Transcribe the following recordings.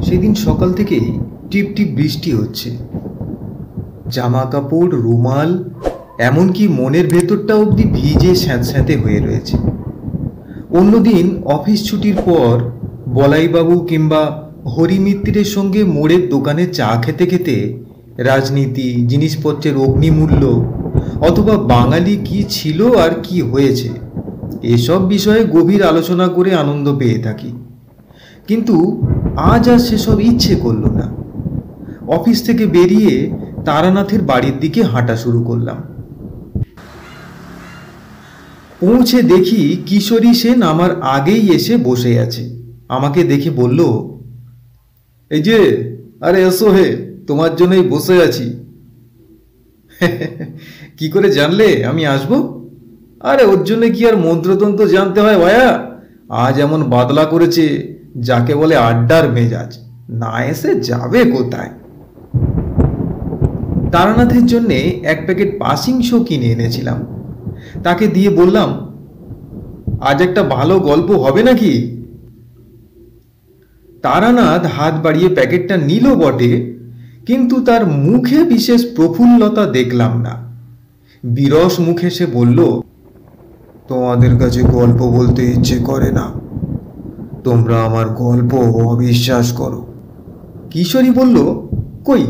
সেদিন সকাল থেকেই টিপ টিপ বৃষ্টি হচ্ছে। জামা কাপড়, রুমাল, এমনকি মনের ভেতরটা অবধি ভিজে স্যাঁতস্যাঁতে হয়ে রয়েছে। অন্যদিন অফিস ছুটির পর বলাইবাবু কিংবা হরিমিত্রের সঙ্গে মোড়ের দোকানে চা খেতে খেতে রাজনীতি, জিনিসপত্রের অগ্নিমূল্য অথবা বাঙালি কি ছিল আর কি হয়েছে এসব বিষয়ে গভীর আলোচনা করে আনন্দ পেয়ে থাকি। কিন্তু আজ আর সেসব ইচ্ছে করল না। অফিস থেকে বেরিয়ে তারানাথের বাড়ির দিকে হাঁটা শুরু করলাম। পৌঁছে দেখি কিশোরী সেন আমার আগেই এসে বসে আছে। আমাকে দেখে বলল, এই যে, আরে এসো হে, তোমার জন্যই বসে আছি। কি করে জানলে আমি আসবো? আরে ওর জন্য কি আর মন্ত্রতন্ত্র জানতে হয় ভায়া? আজ এমন বাদলা করেছে যাকে বলে আড্ডার মেজাজ, না এসে যাবে কোথায়? তারানাথের জন্যে এক প্যাকেট পাসিং শো কিনে এনেছিলাম। তাকে দিয়ে বললাম, আজ একটা ভালো গল্প হবে নাকি? তারানাথ হাত বাড়িয়ে প্যাকেটটা নিল বটে, কিন্তু তার মুখে বিশেষ প্রফুল্লতা দেখলাম না। বিরস মুখে সে বলল, তোমাদের কাছে গল্প বলতে ইচ্ছে করে না, তোমরা আমার গল্প অবিশ্বাস করো। কিশোরী বলল, কই,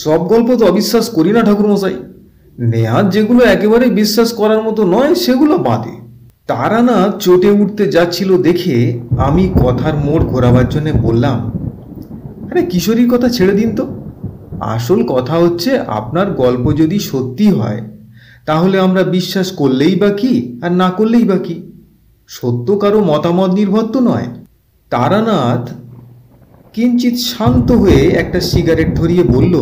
সব গল্প তো অবিশ্বাস করি না ঠাকুরমশাই। নেহাত যেগুলো একেবারে বিশ্বাস করার মতো নয় সেগুলো বাদে। তারানাথ চটে উঠতে যাচ্ছিল দেখে আমি কথার মোড় ঘোরাবার জন্য বললাম, আরে কিশোরীর কথা ছেড়ে দিন তো। আসল কথা হচ্ছে, আপনার গল্প যদি সত্যি হয় তাহলে আমরা বিশ্বাস করলেই বা কি আর না করলেই বা কি? সত্য কারো মতামত নির্ভর তো নয়। তারানাথ কিঞ্চিত শান্ত হয়ে একটা সিগারেট ধরিয়ে বলল,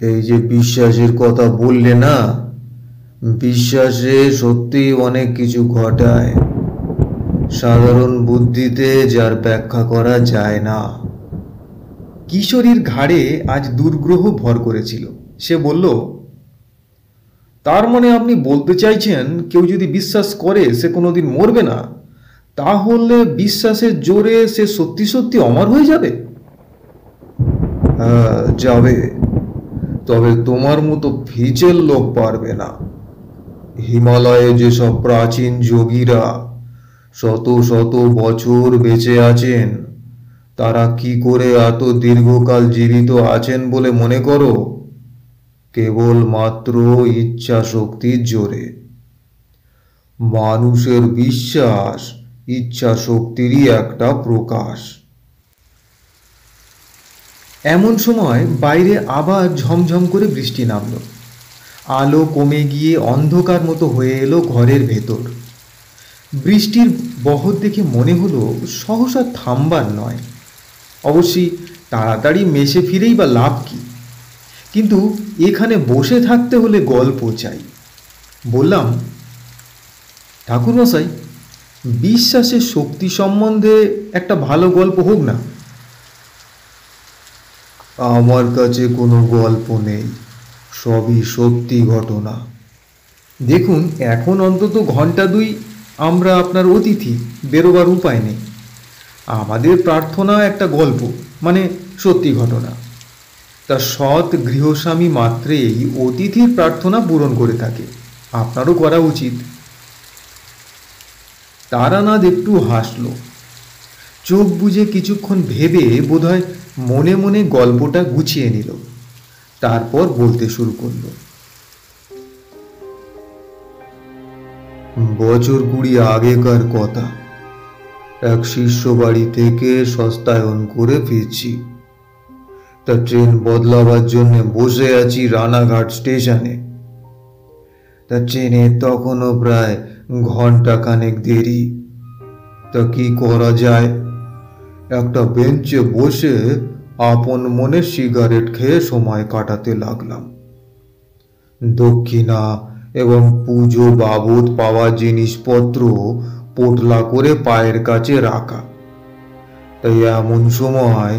এই যে বিশ্বাসের কথা বললে না, বিশ্বাসে সত্যি অনেক কিছু ঘটায়, সাধারণ বুদ্ধিতে যার ব্যাখ্যা করা যায় না। কিশোরীর ঘাড়ে আজ দুর্গ্রহ ভর করেছিল। সে বলল, তার মানে আপনি বলতে চাইছেন কেউ যদি বিশ্বাস করে সে কোনোদিন মরবে না, তাহলে বিশ্বাসের জোরে সে সত্যি সত্যি অমর হয়ে যাবে? হ্যাঁ, যাবে, তবে তোমার মতো ফিচেল লোক পারবে না। হিমালয়ে যেসব প্রাচীন যোগীরা শত শত বছর বেঁচে আছেন, তারা কি করে এত দীর্ঘকাল জীবিত আছেন বলে মনে করো? কেবলমাত্র ইচ্ছা শক্তির জোরে। মানুষের বিশ্বাস ইচ্ছা শক্তিরই একটা প্রকাশ। এমন সময় বাইরে আবার ঝমঝম করে বৃষ্টি নামল। আলো কমে গিয়ে অন্ধকার মতো হয়ে এলো ঘরের ভেতর। বৃষ্টির বহর দেখে মনে হলো সহসা থামবার নয়। অবশ্যই তাড়াতাড়ি মেসে ফিরেই বা লাভ কি? কিন্তু এখানে বসে থাকতে হলে গল্প চাই। বললাম, ঠাকুরমশাই, বিশ্বাসের শক্তি সম্বন্ধে একটা ভালো গল্প হোক না। আমার কাছে কোনো গল্প নেই, সবই সত্যি ঘটনা। দেখুন, এখন অন্তত ঘন্টা দুই আমরা আপনার অতিথি, বেরোবার উপায় নেই। আমাদের প্রার্থনা একটা গল্প, মানে সত্যি ঘটনা। তা সৎ গৃহস্বামী মাত্রেই অতিথির প্রার্থনা পূরণ করে থাকে, আপনারও করা উচিত। তারানাথ একটু হাসল। চোখ বুজে কিছুক্ষণ ভেবে বোধহয় মনে মনে গল্পটা গুছিয়ে নিল। তারপর বলতে শুরু করল। বছর 20 আগেকার কথা। এক শিষ্য বাড়ি থেকে সস্তায়ন করে ফিরছি। তা ট্রেন বদলাবার জন্য বসে আছি রানাঘাট স্টেশনে। তা ট্রেনে তখনও প্রায় ঘন্টা খানেক দেরি। তা কি করা যায়? একটা বেঞ্চে বসে আপন মনে সিগারেট খেয়ে সময় কাটাতে লাগলাম। দক্ষিণা এবং পুজো বাবদ পাওয়া জিনিসপত্র পোটলা করে পায়ের কাছে রাখা। তাই এমন সময়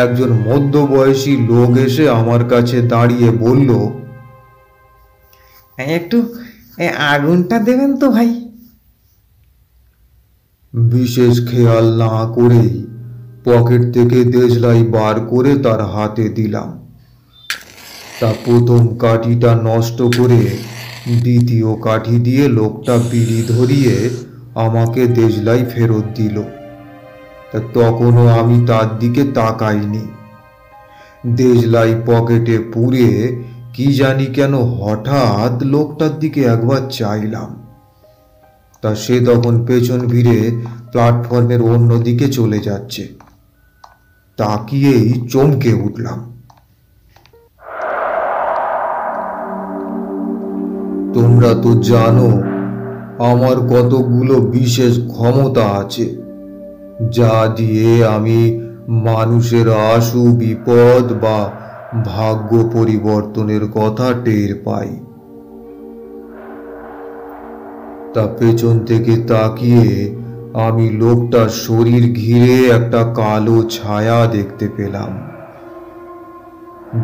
একজন মধ্যবয়সী লোক এসে আমার কাছে দাঁড়িয়ে বলল, একটু আগুনটা দেবেন তো ভাই। বিশেষ খেয়াল না করেই পকেট থেকে দেশলাই বার করে তার হাতে দিলাম। তা প্রথম কাঠিটা নষ্ট করে দ্বিতীয় কাঠি দিয়ে লোকটা বিড়ি ধরিয়ে আমাকে দেশলাই ফেরত দিল। তা তখনও আমি তার দিকে তাকাইনি। দেশলাই পকেটে পুরে কি জানি কেন হঠাৎ লোকটার দিকে একবার চাইলাম। তা সে তখন পেছন ফিরে প্ল্যাটফর্মের অন্য দিকে চলে যাচ্ছে। তাকিয়েই চমকে উঠলাম। তোমরা তো জানো আমার কতগুলো বিশেষ ক্ষমতা আছে, যা দিয়ে আমি মানুষের আশু বিপদ বা ভাগ্য পরিবর্তনের কথা টের পাই। তা পেছন থেকে তাকিয়ে আমি লোকটার শরীর ঘিরে একটা কালো ছায়া দেখতে পেলাম,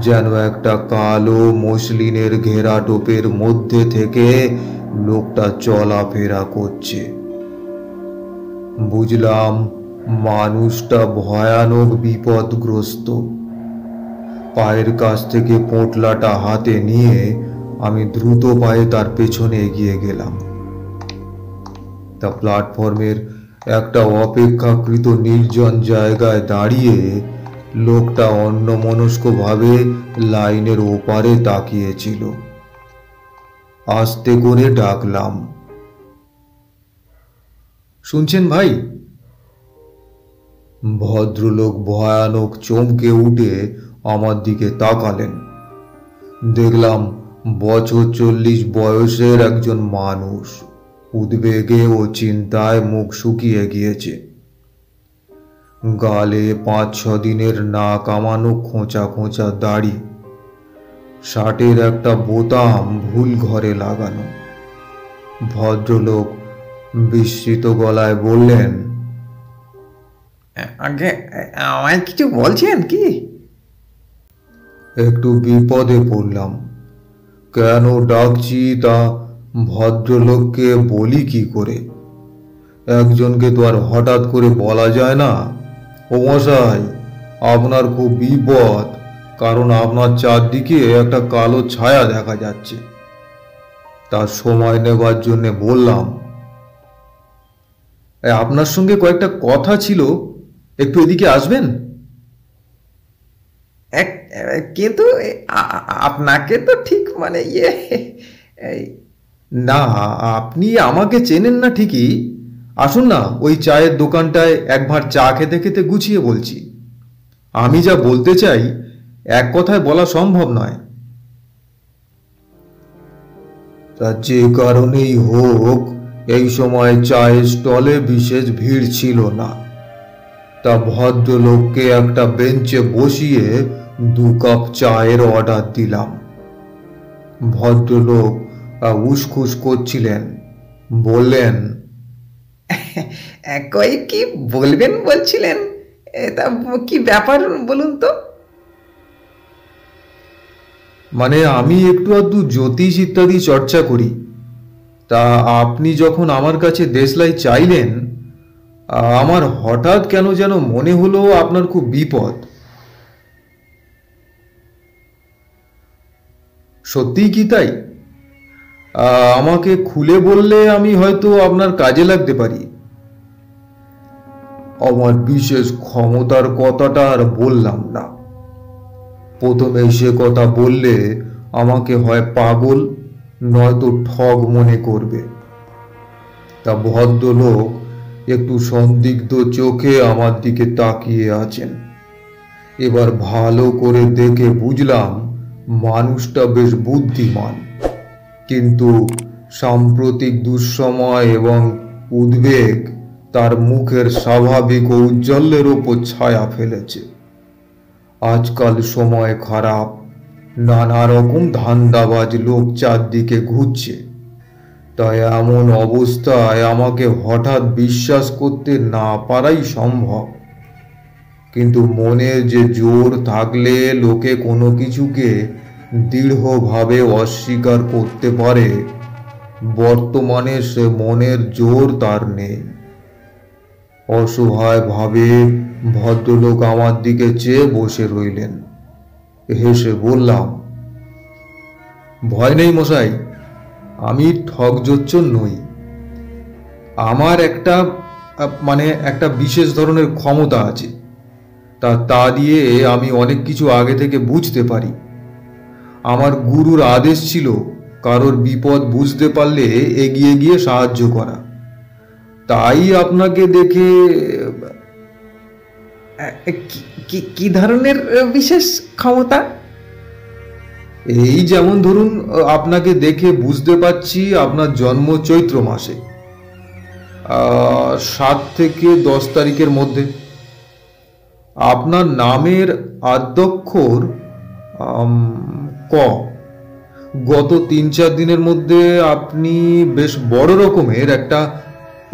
যেন একটা কালো মসলিনের ঘেরা টোপের মধ্যে থেকে লোকটা চলাফেরা করছে। বুঝলাম মানুষটা ভয়ানক বিপদগ্রস্ত। পায়ের কাছ থেকে পোঁটলাটা হাতে নিয়ে আমি দ্রুত পায়ে তার পেছনে এগিয়ে গেলাম। তা প্ল্যাটফর্মের একটা অপেক্ষাকৃত নির্জন জায়গায় দাঁড়িয়ে লোকটা অন্যমনস্কভাবে লাইনের ওপারে তাকিয়েছিল। আস্তে করে ডাকলাম, শুনছেন ভাই? ভদ্রলোক ভয়ানক চমকে উঠে আমার দিকে তাকালেন। দেখলাম বছর 40 বয়সের একজন মানুষ, উদ্বেগে ও চিন্তায় মুখ শুকিয়ে গিয়েছে। গালে 5-6 দিনের না কামানো খোঁচা খোঁচা দাড়ি, শার্টের একটা বোতাম ভুল ঘরে লাগানো। ভদ্রলোক বিস্মিত গলায় বললেন, আগে আমায় কিছু বলছেন কি? একটু বিপদে পড়লাম। কেন ডাকছি তা ভদ্রলোককে বলি কি করে? একজনকে তো আর হঠাৎ করে বলা যায় না। ও মশাই, আপনার খুব বিপদ, কারণ আপনার চারদিকে একটা কালো ছায়া দেখা যাচ্ছে। তার সময় নেবার জন্য বললাম, আপনার সঙ্গে কয়েকটা কথা ছিল, একটু এদিকে আসবেন? কিন্তু আপনাকে তো ঠিক মানে না, আপনি আমাকে চেনেন না ঠিকই। আসুন না, ওই চায়ের দোকানটায় একবার চা খেতে খেতে গুছিয়ে বলছি। আমি যা বলতে চাই এক কথায় বলা সম্ভব নয়। তা যে কারণেই হোক এই সময় চায়ের স্টলে বিশেষ ভিড় ছিল না। তা ভদ্রলোককে একটা বেঞ্চে বসিয়ে 2 কাপ চায়ের অর্ডার দিলাম। ভদ্রলোক উসখুস করছিলেন, বললেন, কই কি বলবেন বলছিলেন? তা কি ব্যাপার বলুন তো? মানে আমি একটু আধটু জ্যোতিষ ইত্যাদি চর্চা করি। তা আপনি যখন আমার কাছে দেশলাই চাইলেন, আমার হঠাৎ কেন যেন মনে হলো আপনার খুব বিপদ। সত্যিই কি তাই? আমাকে খুলে বললে আমি হয়তো আপনার কাজে লাগতে পারি। আমার বিশেষ ক্ষমতার কথাটা আর বললাম না। প্রথমে সে কথা বললে আমাকে হয় পাগল নয়তো ঠগ মনে করবে। তা ভদ্রলোক একটু সন্দিগ্ধ চোখে আমার দিকে তাকিয়ে আছেন। এবার ভালো করে দেখে বুঝলাম মানুষটা বেশ বুদ্ধিমান, কিন্তু সাম্প্রতিক দুঃসময় এবং উদ্বেগ তার মুখের স্বাভাবিক ঔজ্জ্বল্যের ওপর ছায়া ফেলেছে। আজকাল সময় খারাপ, নানা রকম ধান্দাবাজ লোক চারদিকে ঘুরছে। তাই এমন অবস্থায় আমাকে হঠাৎ বিশ্বাস করতে না পারাই সম্ভব। কিন্তু মনের যে জোর থাকলে লোকে কোনো কিছুকে দৃঢ়ভাবে অস্বীকার করতে পারে, বর্তমানে সে মনের জোর তার নেই। অসহায় ভাবে ভদ্রলোক আমার দিকে চেয়ে বসে রইলেন। হেসে বললাম, ভয় নেই মশাই, আমি ঠকজোচ্চর নই। আমার একটা বিশেষ ধরনের ক্ষমতা আছে, তা দিয়ে আমি অনেক কিছু আগে থেকে বুঝতে পারি। আমার গুরুর আদেশ ছিল কারোর বিপদ বুঝতে পারলে এগিয়ে গিয়ে সাহায্য করা। তাই আপনাকে দেখে। কি ধরনের বিশেষ ক্ষমতা? এই যেমন ধরুন, আপনাকে দেখে বুঝতে পারছি আপনার জন্ম চৈত্র মাসে 7 থেকে 10 তারিখের মধ্যে। আপনার নামের আদ্যক্ষর ক। গত 3-4 দিনের মধ্যে আপনি বেশ বড় রকমের একটা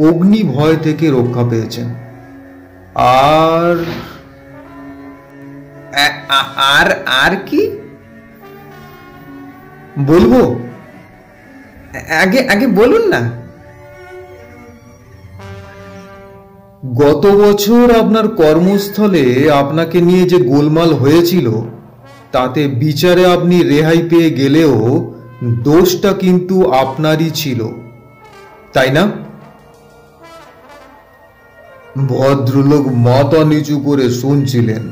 অগ্নি ভয় থেকে রক্ষা পেয়েছেন। আর আর আর কি বলবো? আগে আগে বলুন না। গত বছর আপনার কর্মস্থলে আপনাকে নিয়ে যে গোলমাল হয়েছিল, তাতে বিচারে আপনি রেহাই পেয়ে গেলেও দোষটা কিন্তু আপনারই ছিল, তাই না? ভদ্রলোক মাথা নিচু করে শুনছিলেন।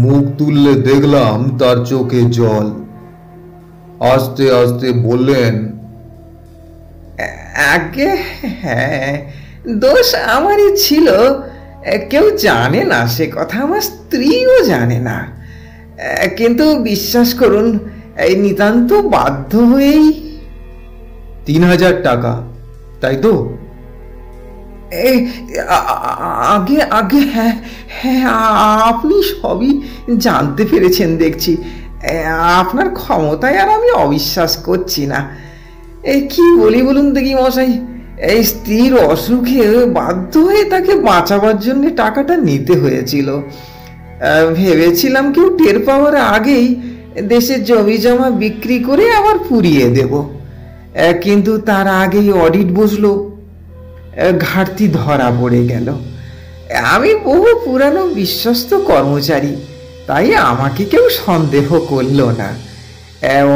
মুখ তুললে দেখলাম তার চোখে জল। আস্তে আস্তে বললেন, আগে হ্যাঁ, দোষ আমারই ছিল। কেউ জানে না সে কথা, আমার স্ত্রীও জানে না। কিন্তু বিশ্বাস করুন, এই নিতান্ত বাধ্য হয়েই। 3000 টাকা, তাই তো? আগে আগে হ্যাঁ হ্যাঁ, আপনি সবই জানতে পেরেছেন দেখছি। আপনার ক্ষমতায় আর আমি অবিশ্বাস করছি না। কি বলি বলুন দেখি মশাই, এই স্ত্রীর অসুখে বাধ্য হয়ে তাকে বাঁচাবার জন্য টাকাটা নিতে হয়েছিল। ভেবেছিলাম কেউ টের পাওয়ার আগেই দেশের জমি জমা বিক্রি করে আবার পুড়িয়ে দেব, কিন্তু তার আগেই অডিট বসলো, ঘাটতি ধরা পড়ে গেল। আমি বহু পুরানো বিশ্বস্ত কর্মচারী, তাই আমাকে কেউ সন্দেহ করলো না।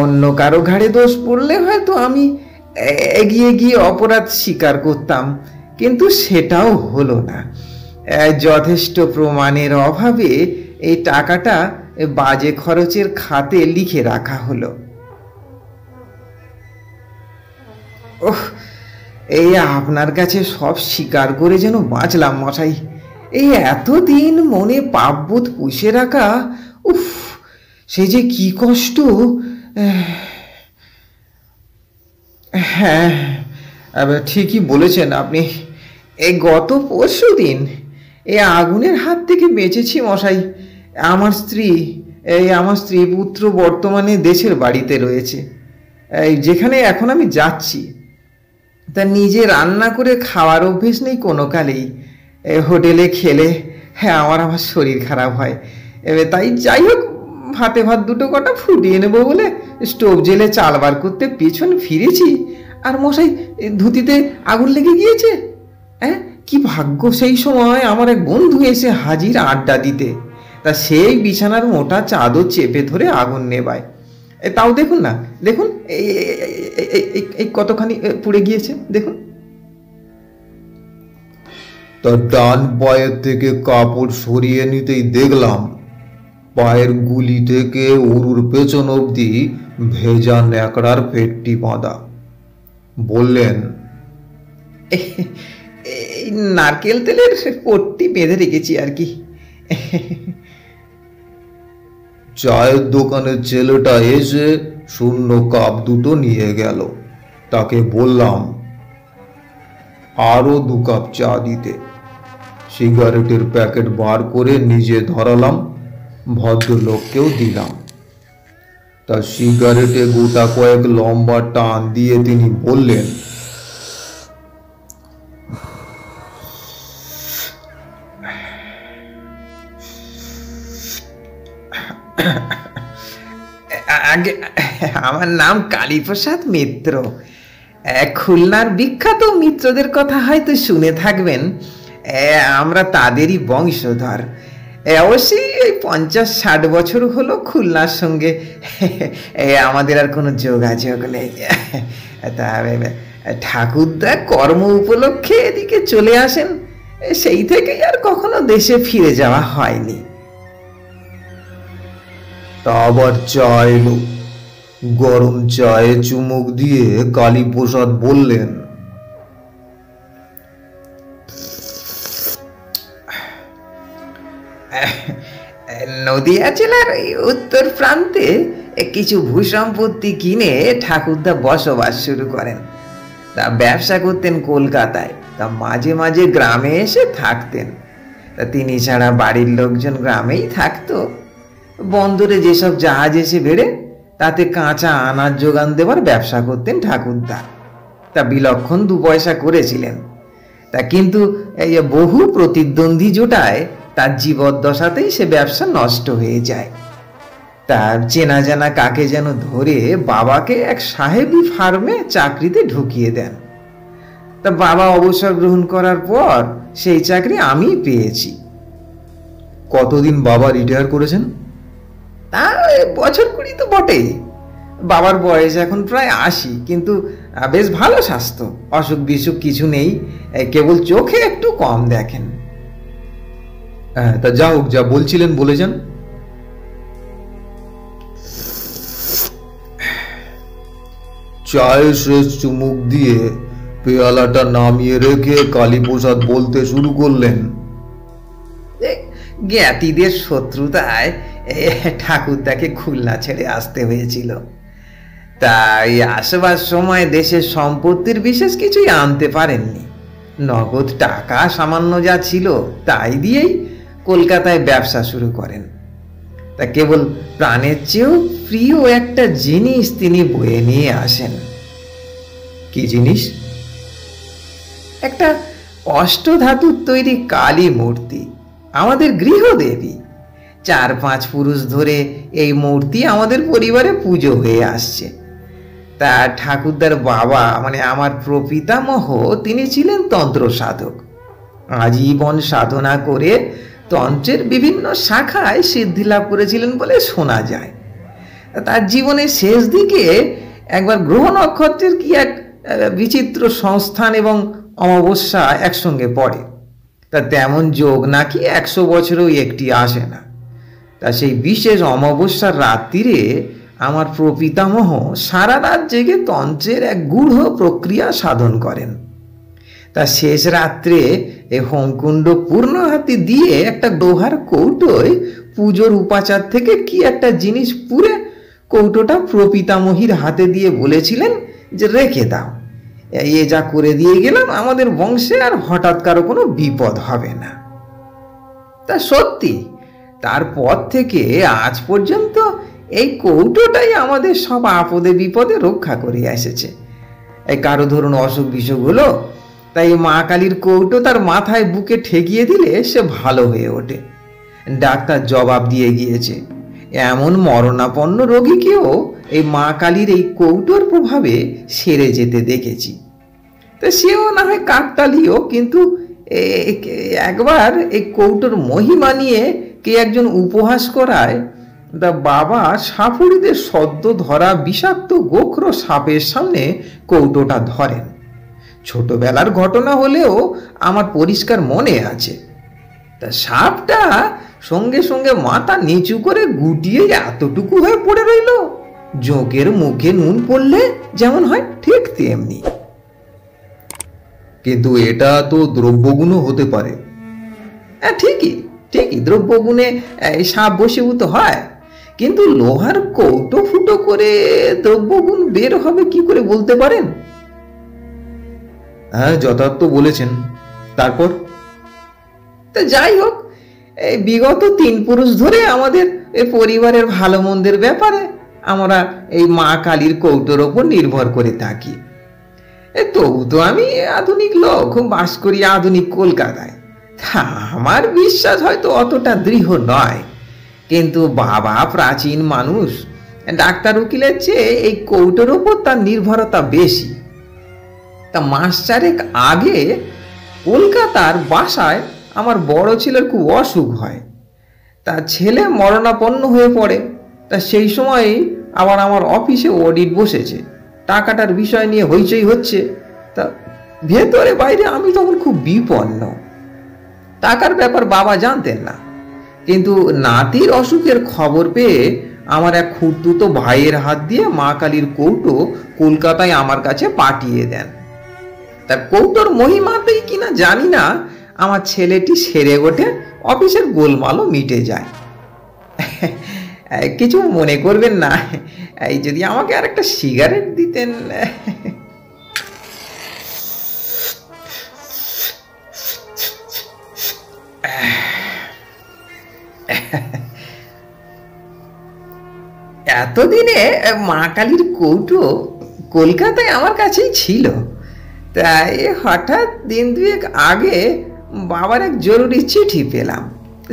অন্য কারো ঘাড়ে দোষ পড়লে হয়তো আমি এগিয়ে গিয়ে অপরাধ স্বীকার করতাম, কিন্তু সেটাও হলো না। যথেষ্ট প্রমাণের অভাবে এই টাকাটা বাজে খরচের খাতে লিখে রাখা হলো। ওহ, এই আপনার কাছে সব স্বীকার করে যেন বাঁচলাম মশাই। এই এতদিন মনে পাপবোধ পুষে রাখা, উফ, সে যে কি কষ্ট। হ্যাঁ, ঠিকই বলেছেন আপনি। এই গত পরশুদিন এই আগুনের হাত থেকে বেঁচেছি মশাই। আমার স্ত্রী পুত্র বর্তমানে দেশের বাড়িতে রয়েছে, যেখানে এখন আমি যাচ্ছি। তা নিজে রান্না করে খাওয়ার অভ্যেস নেই কোনো কালেই। হোটেলে খেলে হ্যাঁ আমার শরীর খারাপ হয়। তাই যাই হোক, ভাতে ভাত দুটো কটা ফুটিয়ে নেবো বলে স্টোভ জেলে চাল বার করতে পেছন ফিরেছি, আর মশাই ধুতিতে আগুন লেগে গিয়েছে। কি ভাগ্য, সেই সময় আমার এক বন্ধু এসে হাজির আড্ডা দিতে। তা সেই বিছানার মোটা চাদর চেপে ধরে আগুন নেবায়। তাও দেখুন না, দেখুন এই কতখানি পুড়ে গিয়েছে দেখুন। তার ডান পায়ের থেকে কাপড় সরিয়ে নিতেই দেখলাম পায়ের গুলি থেকে উরুর পেছন অবধি ভেজা ন্যাকড়ার পেটটি বাঁধা। বললেন, এই নারকেল তেলের পট্টি বেঁধে রেখেছি আর কি। চায়ের দোকানের ছেলেটা এসে শূন্য কাপ দুটো নিয়ে গেল। তাকে বললাম আরো 2 কাপ চা দিতে। সিগারেটের প্যাকেট বার করে নিজে ধরালাম, ভদ্রলোককেও দিলাম। তার সিগারেটে গোটা কয়েক লম্বা টান দিয়ে তিনি বললেন, আগে আমার নাম কালীপ্রসাদ মিত্র। খুলনার বিখ্যাত মিত্রদের কথা হয়তো শুনে থাকবেন। আমরা তাদেরই বংশধর। অবশ্যই এই 50-60 বছর হলো খুলনার সঙ্গে আমাদের আর কোনো যোগাযোগ নেই। তা ঠাকুরদা কর্ম উপলক্ষে এদিকে চলে আসেন, সেই থেকেই আর কখনো দেশে ফিরে যাওয়া হয়নি। তা আবার চা এলো। গরম চায়ে চুমুক দিয়ে কালীপ্রসাদ বললেন, নদিয়া জেলার উত্তর প্রান্তে কিছু ভূসম্পত্তি কিনে ঠাকুরদা বসবাস শুরু করেন। তা ব্যবসা করতেন কলকাতায়, তা মাঝে মাঝে গ্রামে এসে থাকতেন। তা তিনি ছাড়া বাড়ির লোকজন গ্রামেই থাকতো। বন্দরে যেসব জাহাজ এসে বেড়ে তাতে কাঁচা আনাজ যোগান দেওয়ার ব্যবসা করতেন ঠাকুরদা। তা বিলক্ষণ 2 পয়সা করেছিলেন। তা কিন্তু এই বহু প্রতিদ্বন্দ্বী জোটায় তার জীবদ্দশাতেই সে ব্যবসা নষ্ট হয়ে যায়। তার চেনা জানা কাকে যেন ধরে বাবাকে এক সাহেবি ফার্মে চাকরিতে ঢুকিয়ে দেন। তা বাবা অবসর গ্রহণ করার পর সেই চাকরি আমি পেয়েছি। কতদিন বাবা রিটায়ার করেছেন? তা বছর 20 তো বটেই। বাবার বয়স এখন প্রায় 80, কিন্তু বেশ ভালো স্বাস্থ্য, অসুখ বিসুখ কিছু নেই, কেবল চোখে একটু কম দেখেন। হ্যাঁ, তা যা হোক, যা বলছিলেন বলে যান। চায়ের শেষ চুমুক দিয়ে পেয়ালাটা নামিয়ে রেখে কালীপ্রসাদ বলতে শুরু করলেন, জ্ঞাতিদের শত্রুতায় ঠাকুরদাকে খুলনা ছেড়ে আসতে হয়েছিল। তাই আসবার সময় দেশের সম্পত্তির বিশেষ কিছুই আনতে পারেননি। নগদ টাকা সামান্য যা ছিল তাই দিয়েই কলকাতায় ব্যবসা শুরু করেন। তা কেবল প্রাণের চেয়েও প্রিয় একটা জিনিস তিনি বয়ে নিয়ে আসেন। কি জিনিস? একটা অষ্টধাতুর তৈরি কালী মূর্তি, আমাদের গৃহদেবী। 4-5 পুরুষ ধরে এই মূর্তি আমাদের পরিবারে পুজো হয়ে আসছে। তা ঠাকুরদার বাবা মানে আমার প্রপিতামহ, তিনি ছিলেন তন্ত্র সাধক। আজীবন সাধনা করে তন্ত্রের বিভিন্ন শাখায় সিদ্ধি লাভ করেছিলেন বলে শোনা যায়। তার জীবনের শেষ দিকে একবার গ্রহ নক্ষত্রের কি এক বিচিত্র সংস্থান এবং অমাবস্যা একসঙ্গে পড়ে। তা তেমন যোগ নাকি 100 বছরেও একটি আসে না। তা সেই বিশেষ অমাবস্যার রাত্রিরে আমার প্রপিতামহ সারা রাত জেগে তন্ত্রের এক গূঢ় প্রক্রিয়া সাধন করেন। তা শেষ রাত্রে এই হোমকুণ্ড পূর্ণাহুতি দিয়ে একটা লোহার কৌটোয় পুজোর উপাচার থেকে কি একটা জিনিস পুরে কৌটোটা প্রপিতামহীর হাতে দিয়ে বলেছিলেন যে রেখে দাও, এ যা করে দিয়ে গেলাম আমাদের বংশে আর হঠাৎ কারো কোনো বিপদ হবে না। তা সত্যি তারপর থেকে আজ পর্যন্ত এই কৌটোটাই আমাদের সব আপদে বিপদে রক্ষা করে এসেছে। এই কারো ধরুন অসুখ বিসুখ হলো, তাই মা কালীর কৌটো তার মাথায় বুকে ঠেকিয়ে দিলে সে ভালো হয়ে ওঠে। ডাক্তার জবাব দিয়ে গিয়েছে, এমন মরণাপন্ন রোগীকেও এই মা কালীর এই কৌটোর প্রভাবে সেরে যেতে দেখেছি। তা সেও না হয় কাকতালীয়, কিন্তু একবার এই কৌটোর মহিমা নিয়ে কে একজন উপহাস করায় তা বাবা সাপুড়িদের সদ্য ধরা বিষাক্ত গোখর সাপের সামনে কৌটোটা ধরেন। ছোটবেলার ঘটনা হলেও আমার পরিষ্কার মনে আছে। তা সাপটা সঙ্গে সঙ্গে মাথা নিচু করে গুটিয়ে এতটুকু হয়ে পড়ে রইল, জোঁকের মুখে নুন পড়লে যেমন হয় ঠিক তেমনি। কিন্তু এটা তো দ্রব্যগুণও হতে পারে। ঠিকই ঠিকই, দ্রব্যগুণে সাপ বশীভূত হয়, কিন্তু লোহার কৌটো ফুটো করে দ্রব্যগুণ বের হবে কি করে বলতে পারেন? হ্যাঁ, যথার্থ বলেছেন। তারপর? তা যাই হোক, এই বিগত 3 পুরুষ ধরে আমাদের এই পরিবারের ভালো মন্দের ব্যাপারে আমরা এই মা কালীর কৌটোর ওপর নির্ভর করে থাকি। তবু তো আমি আধুনিক লোক, বাস করি আধুনিক কলকাতায়। আমার বিশ্বাস হয়তো অতটা দৃঢ় নয়, কিন্তু বাবা প্রাচীন মানুষ, ডাক্তার উকিলের চেয়ে এই কৌটোর ওপর তার নির্ভরতা বেশি। তা মাস চারেক আগে কলকাতার বাসায় আমার বড় ছেলের খুব অসুখ হয়, তার ছেলে মরণাপন্ন হয়ে পড়ে। তা সেই সময়ই আবার আমার অফিসে অডিট বসেছে, টাকাটার বিষয় নিয়ে হইচই হচ্ছে। তা ভেতরে বাইরে আমি তখন খুব বিপন্ন। টাকার ব্যাপার বাবা জানতেন না, কিন্তু নাতির অসুখের খবর পেয়ে আমার এক খুড়তুতো ভাইয়ের হাত দিয়ে মা কালীর কৌটো কলকাতায় আমার কাছে পাঠিয়ে দেন। তার কৌটোর মহিমাতেই কিনা জানি না আমার ছেলেটি সেরে ওঠে, অফিসের গোলমালও মিটে যায়। কিছু মনে করবেন না, এই যদি আমাকে আর একটা সিগারেট দিতেন। এতদিনে মা কালীর কৌটো কলকাতায় আমার কাছেই ছিল, তাই হঠাৎ দিন দুয়েক আগে বাবার এক জরুরি চিঠি পেলাম।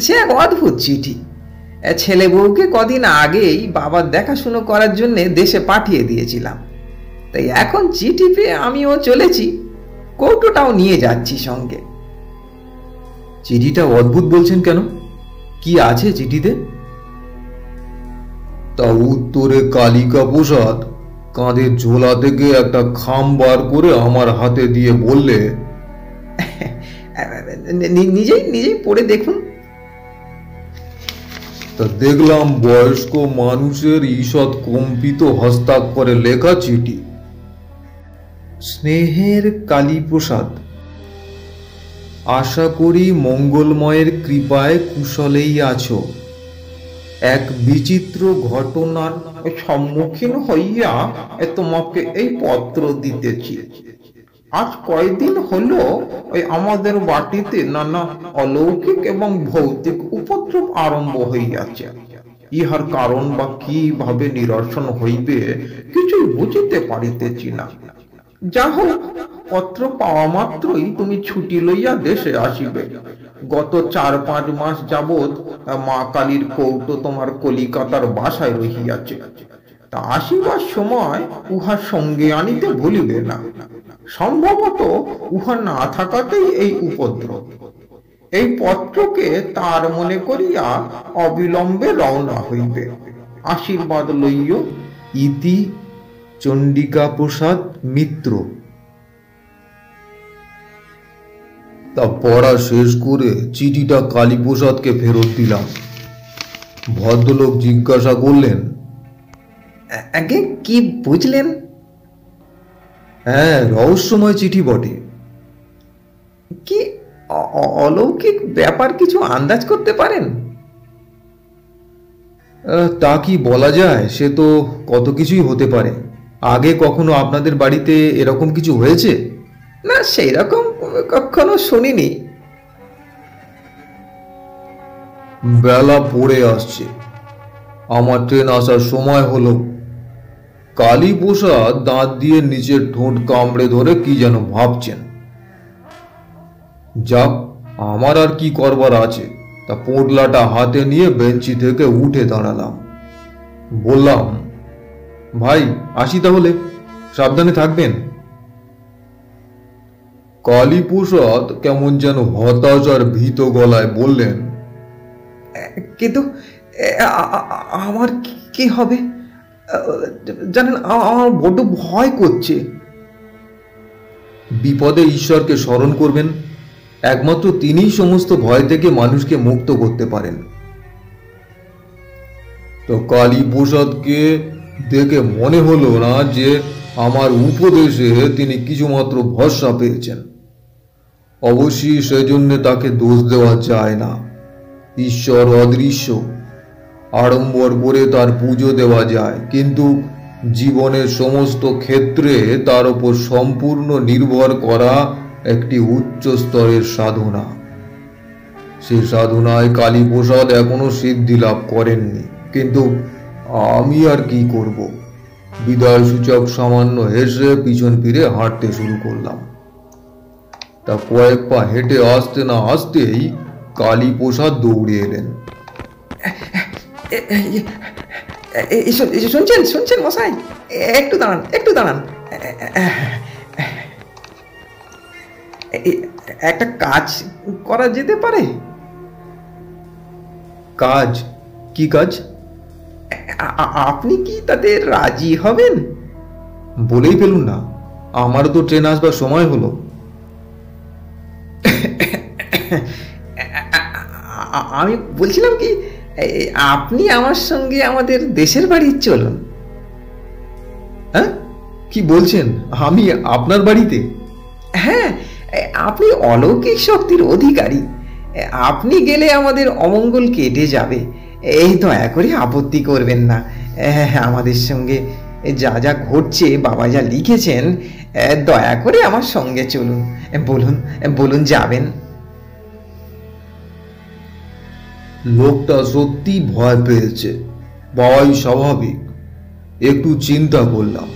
সে এক অদ্ভুত চিঠি। ছেলে বউকে কদিন আগেই বাবার দেখাশুনো করার জন্য দেশে পাঠিয়ে দিয়েছিলাম, তাই এখন চিঠি পেয়ে আমিও চলেছি, কৌটোটাও নিয়ে যাচ্ছি সঙ্গে। চিঠিটা অদ্ভুত বলছেন কেন? কি আছে চিঠিতে? তা উত্তরে কালিকা প্রসাদ কাঁধের ঝোলা থেকে একটা খাম বার করে আমার হাতে দিয়ে বললে, নিজেই নিজেই পড়ে দেখুন। তা দেখলাম বয়স্ক মানুষের ঈষৎ কম্পিত হস্তাক্ষরে লেখা চিঠি। স্নেহের কালীপ্রসাদ, আশা করি মঙ্গলময়ের কৃপায় কুশলেই আছো। এক বিচিত্র ঘটনার সম্মুখীন হইয়া তোমাকে এই পত্র দিতেছি। আজ কয়েকদিন হলো ওই আমাদের বাটিতে নানা অলৌকিক এবং ভৌতিক উপদ্রব আরম্ভ হইয়াছে। ইহার কারণ বা কিভাবে নিরসন হইবে কিছুই বুঝিতে পারিতেছি না। যা হোক, পত্র পাওয়া মাত্রই তুমি ছুটি লইয়া দেশে আসিবে। গত 4-5 মাস যাবৎ মা কালীর কৌটো তোমার কলিকাতার বাসায় রহিয়াছে। তা আসিবার সময় উহা সঙ্গে আনিতে ভুলিবে না। সম্ভবত উহা না থাকাতেই এই উপদ্রব। এই পত্রকে তার মনে করিয়া অবিলম্বে রওনা হইবে। আশীর্বাদ লইও। ইতি চণ্ডিকা প্রসাদ মিত্র। তা পড়া শেষ করে চিঠিটা কালীপ্রসাদকে ফেরত দিলাম। ভদ্রলোক জিজ্ঞাসা করলেন, আগে কি বুঝলেন? হ্যাঁ, রহস্যময় চিঠি বটে। কি অলৌকিক ব্যাপার কিছু আন্দাজ করতে পারেন? তা কি বলা যায়? সে তো কত কিছুই হতে পারে। আগে কখনো আপনাদের বাড়িতে এরকম কিছু হয়েছে? না, সেই রকম কখনো শুনিনি। বেলা পড়ে আসছে, আমার ট্রেন আসার সময় হলো। কালীপ্রসাদ দাঁত দিয়ে নিচের ঠোঁট কামড়ে ধরে কি যেন ভাবছেন। যাক, আমার আর কি করবার আছে? তা পোটলাটা হাতে নিয়ে বেঞ্চি থেকে উঠে দাঁড়ালাম। বললাম, ভাই আসি তাহলে, সাবধানে থাকবেন। কালীপ্রসাদ কেমন যেন হতাশ আর ভীত গলায় বললেন, কিন্তু আমার কি হবে জানেন, আমার বড্ড ভয় করছে। বিপদে ঈশ্বরকে স্মরণ করবেন, একমাত্র তিনিই সমস্ত ভয় থেকে মানুষকে মুক্ত করতে পারেন। তো কালীপ্রসাদকে দেখে মনে হলো না যে আমার উপদেশে তিনি কিছুমাত্র ভরসা পেয়েছেন। অবশ্যই সেজন্য তাকে দোষ দেওয়া যায় না। ঈশ্বর অদৃশ্য, আড়ম্বর করে তার পুজো দেওয়া যায়, কিন্তু জীবনের সমস্ত ক্ষেত্রে তার উপর সম্পূর্ণ নির্ভর করা একটি উচ্চ স্তরের সাধনা। সেই সাধনায় কালীপ্রসাদ এখনো সিদ্ধি লাভ করেননি, কিন্তু আমি আর কি করব? বিদায় সূচক সামান্য হেসে পিছন ফিরে হাঁটতে শুরু করলাম। তা কয়েক পা হেঁটে আসতে না আসতেই কালীপ্রসাদ দৌড়ে এলেন। শুনছেন শুনছেন মশাই, একটু দাঁড়ান, একটু দাঁড়ান। একটা কাজ করা যেতে পারে। কাজ? কি কাজ? আপনি কি তাতে রাজি হবেন? বলেই ফেলুন না, আমারও তো ট্রেন আসবার সময় হলো। আমি বলছিলাম কি, আপনি আমার সঙ্গে আমাদের দেশের বাড়ি চলুন। হ্যাঁ, কি বলছেন? আমি আপনার বাড়িতে? হ্যাঁ, আপনি অলৌকিক শক্তির অধিকারী। আপনি গেলে আমাদের অমঙ্গল কেটে যাবে। এই দয়া করে আপত্তি করবেন না। আমাদের সঙ্গে যা যা ঘটছে, বাবা যা লিখেছেন, দয়া করে আমার সঙ্গে চলুন। বলুন বলুন, যাবেন? লোকটা সত্যি ভয় পেয়েছে, পাওয়াই স্বাভাবিক। একটু চিন্তা করলাম,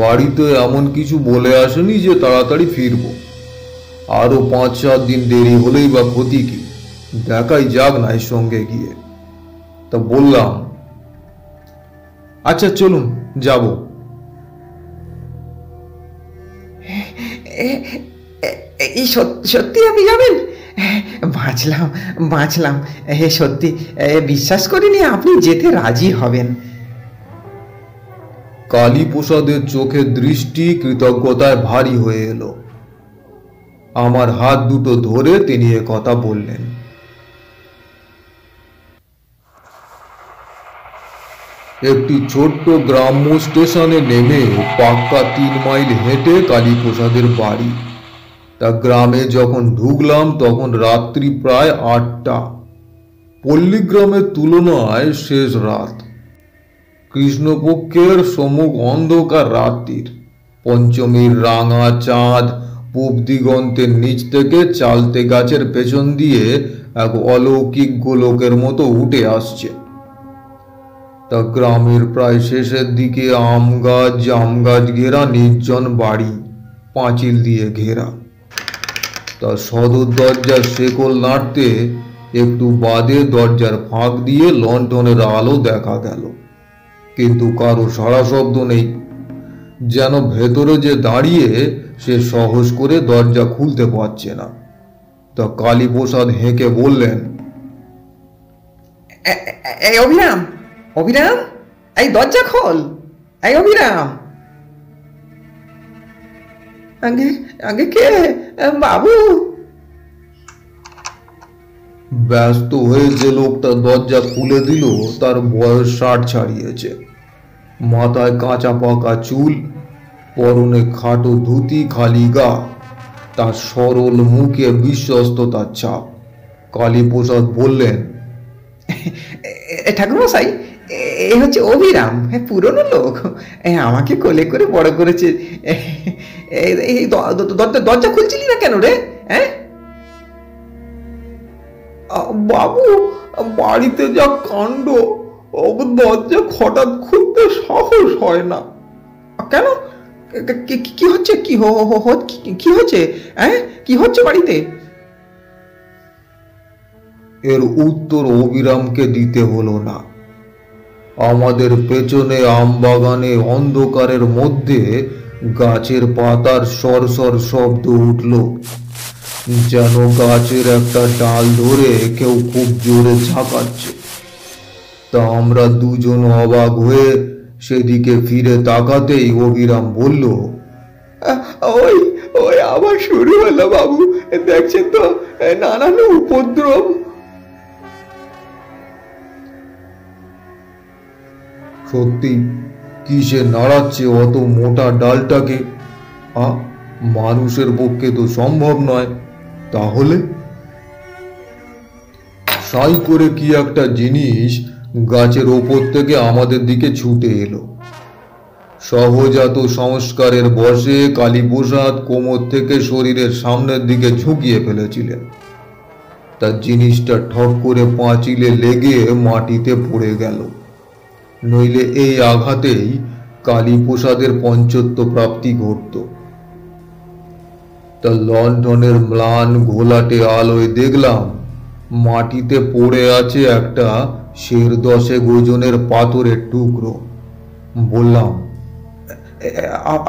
বাড়িতে এমন কিছু বলে আসেনি যে তাড়াতাড়ি ফিরবো। আরো 5-7 দিন দেরি হলেই বা ক্ষতি কি? দেখাই যাক না এর সঙ্গে গিয়ে। তা বললাম, আচ্ছা চলুন, যাব। এই সত্যি আপনি যাবেন? বাঁচলাম বাঁচলাম। সত্যি বিশ্বাস করিনি আপনি যেতে রাজি হবেন। কালীপ্রসাদের চোখের দৃষ্টি কৃতজ্ঞতায় ভারী হয়ে এলো। আমার হাত দুটো ধরে তিনি এ কথা বললেন। একটি ছোট্ট গ্রাম্য স্টেশনে নেমে পাক্কা 3 মাইল হেঁটে কালীপ্রসাদের বাড়ি। তা গ্রামে যখন ঢুকলাম তখন রাত্রি প্রায় 8টা। পল্লীগ্রামের তুলনায় শেষ রাত। কৃষ্ণপক্ষের সম্মুখ অন্ধকার রাত্রির। পঞ্চমীর রাঙা চাঁদ পূব দিগন্তের নিচ থেকে চালতে গাছের পেছন দিয়ে এক অলৌকিক গোলকের মতো উঠে আসছে। তা গ্রামের প্রায় শেষের দিকে আম গাছ জাম গাছ ঘেরা নির্জন বাড়ি, পাঁচিল দিয়ে ঘেরা। তা সদর দরজার শেকল নাড়তে একটু বাদে দরজার ফাঁক দিয়ে লণ্ঠনের আলো দেখা গেল, কিন্তু কারো সাড়া শব্দ নেই। যেন ভেতরে যে দাঁড়িয়ে সে সাহস করে দরজা খুলতে পারছে না। তা কালীপ্রসাদ হেঁকে বললেন, এই অভিরাম, অভিরাম, এই দরজা খোল। এই অভিরাম। আগে আগে কে? বাবু। ব্যস্ত হয়ে যে লোকটা দরজা খুলে দিল তার বয়স 60 ছাড়িয়েছে। মাথায় কাঁচা পাকা চুল, পরনে খাটো ধুতি, খালি গা। তার সরল মুখে বিশ্বস্ততার ছাপ। কালীপ্রসাদ বললেন, ঠাকুরমশাই, এ হচ্ছে অভিরাম, পুরনো লোক। আমাকে কোলে করে বড় করেছে। এই দরজা খুলছিলি না কেন রে? হ্যাঁ বাবু, বাড়িতে যা কাণ্ড, দরজা হঠাৎ খুলতে সাহস হয় না। কেন? কি হচ্ছে? কি হচ্ছে? হ্যাঁ, কি হচ্ছে বাড়িতে? এর উত্তর অবিরামকে দিতে হলো না। আমাদের পেছনে আমবাগানে অন্ধকারের মধ্যে গাছের পাতার সরসর শব্দ উঠল, যেন গাছের একটা ডাল ধরে কেউ খুব জোরে ঝাঁকাচ্ছে। তা আমরা দুজন অবাক হয়ে সেদিকে ফিরে তাকাতেই অবিরাম বলল, ওই ওই আবার শুরু হলো বাবু, দেখছেন তো নানান উপদ্রব। সত্যি কিসে নাড়াচ্ছে অত মোটা ডালটাকে? মানুষের পক্ষে তো সম্ভব নয়। তাহলে সাই করে কি একটা জিনিস গাছের ওপর থেকে আমাদের দিকে ছুটে এলো। সহজাত সংস্কারের বশে কালীপ্রসাদ কোমর থেকে শরীরের সামনের দিকে ঝুঁকিয়ে ফেলেছিলেন। তার জিনিসটা ঠক করে পাঁচিলে লেগে মাটিতে পড়ে গেল। নইলে এই আঘাতেই কালীপ্রসাদের পঞ্চত্ব প্রাপ্তি ঘটত। তা লণ্ঠনের ম্লান ঘোলাটে আলোয় দেখলাম মাটিতে পড়ে আছে একটা 10.5 ওজনের পাথরের টুকরো। বললাম,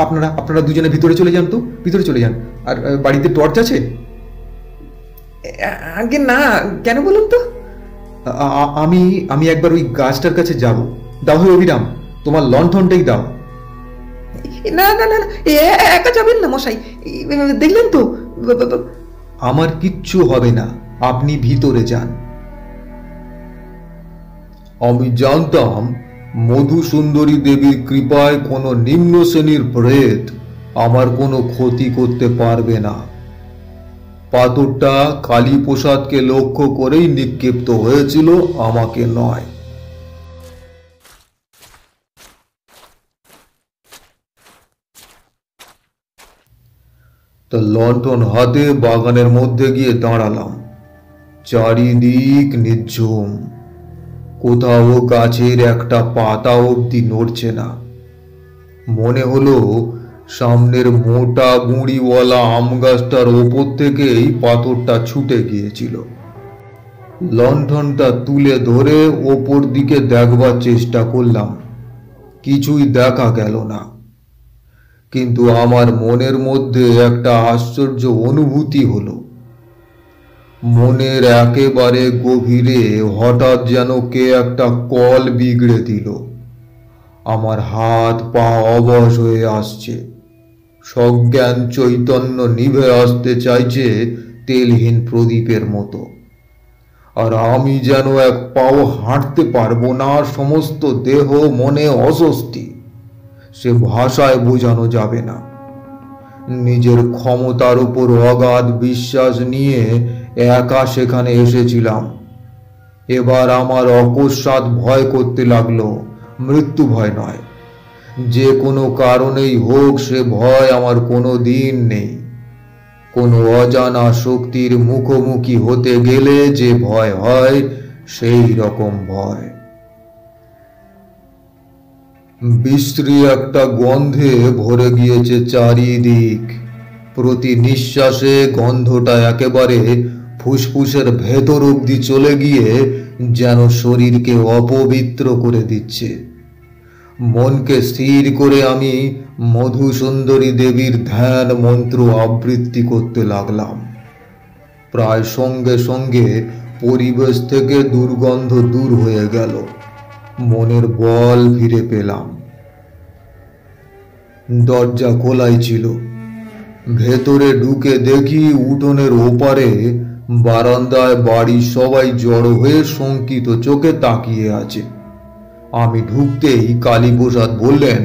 আপনারা আপনারা দুজনে ভিতরে চলে যান, তো ভিতরে চলে যান। আর বাড়িতে টর্চ আছে? আগে না, কেন বলুন তো? আমি আমি একবার ওই গাছটার কাছে যাব। দাও হে অভিরাম, তোমার লণ্ঠনটাই দাও। না না না না, একা যাবেন না মশাই, দেখলেন তো। আমার কিচ্ছু হবে না, আপনি ভিতরে যান। আমি জানতাম মধুসুন্দরী দেবীর কৃপায় কোনো নিম্ন শ্রেণীর প্রেত আমার কোনো ক্ষতি করতে পারবে না। পাথরটা কালীপ্রসাদকে লক্ষ্য করেই নিক্ষিপ্ত হয়েছিল, আমাকে নয়। তো লণ্ঠন হাতে বাগানের মধ্যে গিয়ে দাঁড়ালাম। চারিদিক নির্ঝুম, কোথাও গাছের একটা পাতা অবধি নড়ছে না। মনে হলো সামনের মোটা গুঁড়িওয়ালা আম গাছটার ওপর থেকেই পাথরটা ছুটে গিয়েছিল। লণ্ঠনটা তুলে ধরে ওপর দিকে দেখবার চেষ্টা করলাম, কিছুই দেখা গেল না। কিন্তু আমার মনের মধ্যে একটা আশ্চর্য অনুভূতি হলো। মনের একেবারে গভীরে হঠাৎ যেন কে একটা কল বিগড়ে দিল। আমার হাত পা অবশ হয়ে আসছে, সজ্ঞান চৈতন্য নিভে আসতে চাইছে তেলহীন প্রদীপের মতো। আর আমি যেন এক পাও হাঁটতে পারবো না, সমস্ত দেহ মনে অস্বস্তি, সে ভাষায় বোঝানো যাবে না। নিজের ক্ষমতার উপর অগাধ বিশ্বাস নিয়ে একা সেখানে এসেছিলাম। এবার আমার অকস্মাৎ ভয় করতে লাগলো, মৃত্যু ভয় নয়, যে কোনো কারণেই হোক সে ভয় আমার কোনো দিন নেই। কোনো অজানা শক্তির মুখোমুখি হতে গেলে যে ভয় হয়, সেই রকম ভয়। বিশ্রী একটা গন্ধে ভরে গিয়েছে চারিদিক। প্রতি নিঃশ্বাসে গন্ধটা একেবারে ফুসফুসের ভেতর অবধি চলে গিয়ে যেন শরীরকে অপবিত্র করে দিচ্ছে। মনকে স্থির করে আমি মধুসুন্দরী দেবীর ধ্যান মন্ত্র আবৃত্তি করতে লাগলাম। প্রায় সঙ্গে সঙ্গে পরিবেশ থেকে দুর্গন্ধ দূর হয়ে গেল, মনের বল ফিরে পেলাম। দরজা খোলাই ছিল। ভেতরে ঢুকে দেখি উঠোনের ওপারে বারান্দায় বাড়ির সবাই জড়ো হয়ে শঙ্কিত চোখে তাকিয়ে আছে। আমি ঢুকতেই কালীপ্রসাদ বললেন,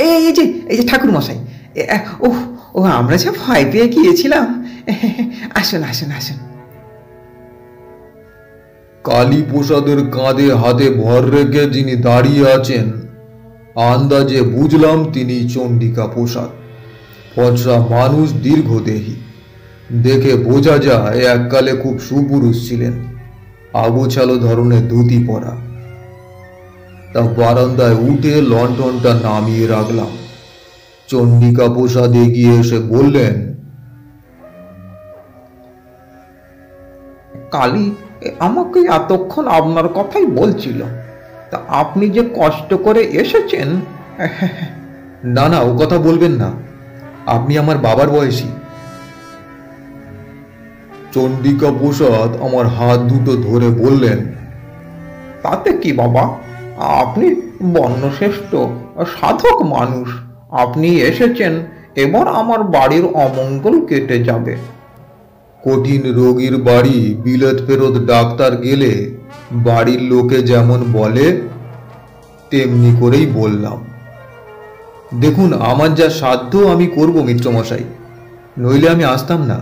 এই যে ঠাকুর মশাই, ও ও আমরা যে ভয় পেয়ে গিয়েছিলাম, আসুন আসুন আসুন। কালীপ্রসাদের কাঁধে হাতে ভর রেখে যিনি দাঁড়িয়ে আছেন, আন্দাজে বুঝলাম তিনি চণ্ডিকা প্রসাদ। ফর্সা মানুষ, দীর্ঘদেহী, দেখে বোঝা যায় এককালে খুব সুপুরুষ ছিলেন। আগোছালো ধরনের ধুতি পরা। তা বারান্দায় উঠে লণ্ঠনটা নামিয়ে রাখলাম। চণ্ডিকা প্রসাদ এগিয়ে এসে বললেন, কালী আমাকে এতক্ষণ আপনার কথাই বলছিল, তা আপনি যে কষ্ট করে এসেছেন। না না, ও কথা বলবেন না, আপনি আমার বাবার বয়সী। চণ্ডিকা প্রসাদ আমার হাত দুটো ধরে বললেন, তাতে কি বাবা, আপনি বর্ণশ্রেষ্ঠ সাধক মানুষ, আপনি এসেছেন, এবার আমার বাড়ির অমঙ্গল কেটে যাবে। কঠিন রোগীর বাড়ি বিলেত ফেরত ডাক্তার গেলে বাড়ির লোকে যেমন বলে তেমনি করেই বললাম। দেখুন, আমার যা সাধ্য আমি করব মিত্রমশাই, নইলে আমি আসতাম না।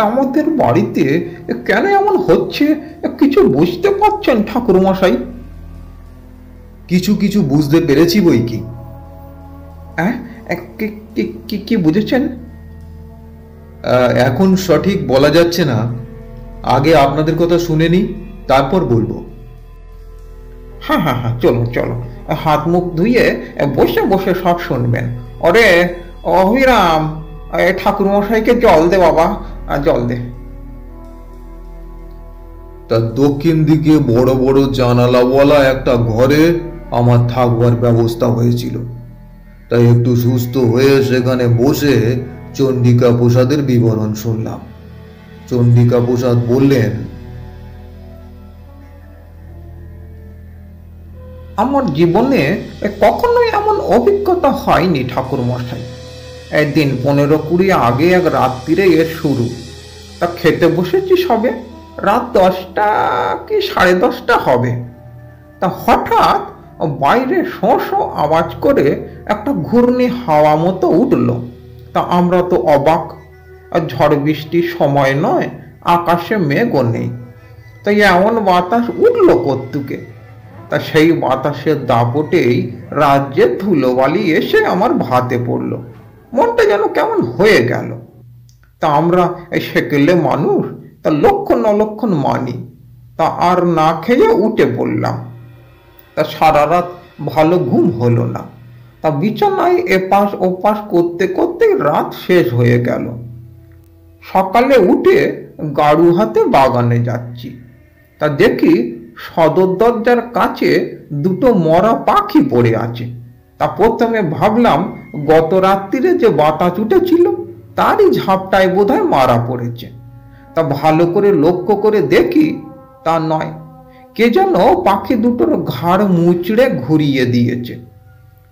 আমাদের বাড়িতে কেন এমন হচ্ছে কিছু বুঝতে পারছেন ঠাকুর মশাই? কিছু কিছু বুঝতে পেরেছি বই কি। কি বুঝেছেন? এখন সঠিক বলা যাচ্ছে না, আগে আপনাদের কথা শুনে নি, তারপর বলবো। হ্যাঁ হ্যাঁ হ্যাঁ, চলো চলো, হাত মুখ ধুয়ে বসে বসে সব শুনবেন। ওরে অভিরাম, ঠাকুর মশাইকে জল দে বাবা, জল দে। তার দক্ষিণ দিকে বড় বড় জানালাওয়ালা একটা ঘরে আমার থাকবার ব্যবস্থা হয়েছিল, তাই একটু সুস্থ হয়ে সেখানে বসে চন্ডিকা প্রসাদের বিবরণ শুনলাম। চন্ডিকা প্রসাদ বললেন, আমার জীবনে কখনোই এমন অভিজ্ঞতা হয়নি ঠাকুর মশাই। দিন 15-20 আগে এক রাত্রিরে এর শুরু। তা খেতে বসেছি সবে, রাত 10টা কি 10:30 হবে। তা হঠাৎ বাইরে শোঁ শোঁ আওয়াজ করে একটা ঘূর্ণি হাওয়া মতো উঠল। তা আমরা তো অবাক, আর ঝড় বৃষ্টির সময় নয়, আকাশে মেঘও নেই, তাই এমন বাতাস উঠল কোত্থেকে? তা সেই বাতাসের দাপটেই রাজ্যের ধুলোবালি এসে আমার ভাতে পড়ল। মনটা যেন কেমন হয়ে গেল। তা আমরা এই সেকেলে মানুষ, তা লক্ষণ অলক্ষণ মানি। তা আর না খেয়ে উঠে পড়লাম। তা সারা রাত ভালো ঘুম হলো না। তা বিছানায় এপাশ ওপাশ করতে করতে রাত শেষ হয়ে গেল। সকালে উঠে গাড়ু হাতে বাগানে যাচ্ছি। তা দেখি সদর দরজার কাছে দুটো মরা পাখি পড়ে আছে। তা প্রথমে ভাবলাম গত রাত্রিরে যে বাতাস উঠেছিল তারই ঝাপটায় বোধহয় মারা পড়েছে। তা ভালো করে লক্ষ্য করে দেখি তা নয়, কে যেন পাখি দুটোর ঘাড় মুচড়ে ঘুরিয়ে দিয়েছে।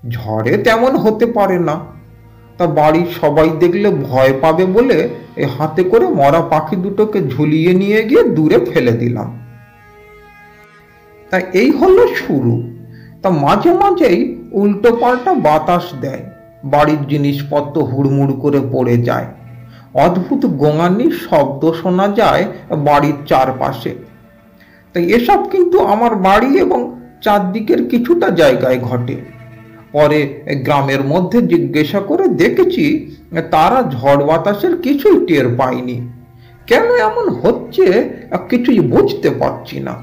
ঝড়ে তেমন হতে পারে না। তা বাড়ির সবাই দেখলে ভয় পাবে বলে হাতে করে মরা পাখি দুটোকে ঝুলিয়ে নিয়ে গিয়ে দূরে ফেলে দিলাম। তা এই হলো শুরু। তা মাঝে মাঝেই উল্টো পাল্টা বাতাস দেয়, বাড়ির জিনিসপত্র হুড়মুড় করে পড়ে যায়। অদ্ভুত গোঙানির শব্দ শোনা যায় বাড়ির চারপাশে। তাই এসব কিন্তু আমার বাড়ি এবং চারদিকের কিছুটা জায়গায় ঘটে। পরে গ্রামের মধ্যে জিজ্ঞাসা করে দেখেছি তারা ঝড় বাতাসের কিছুই টের পায়নি। কেন এমন হচ্ছে কিছুই বুঝতে পারছি না।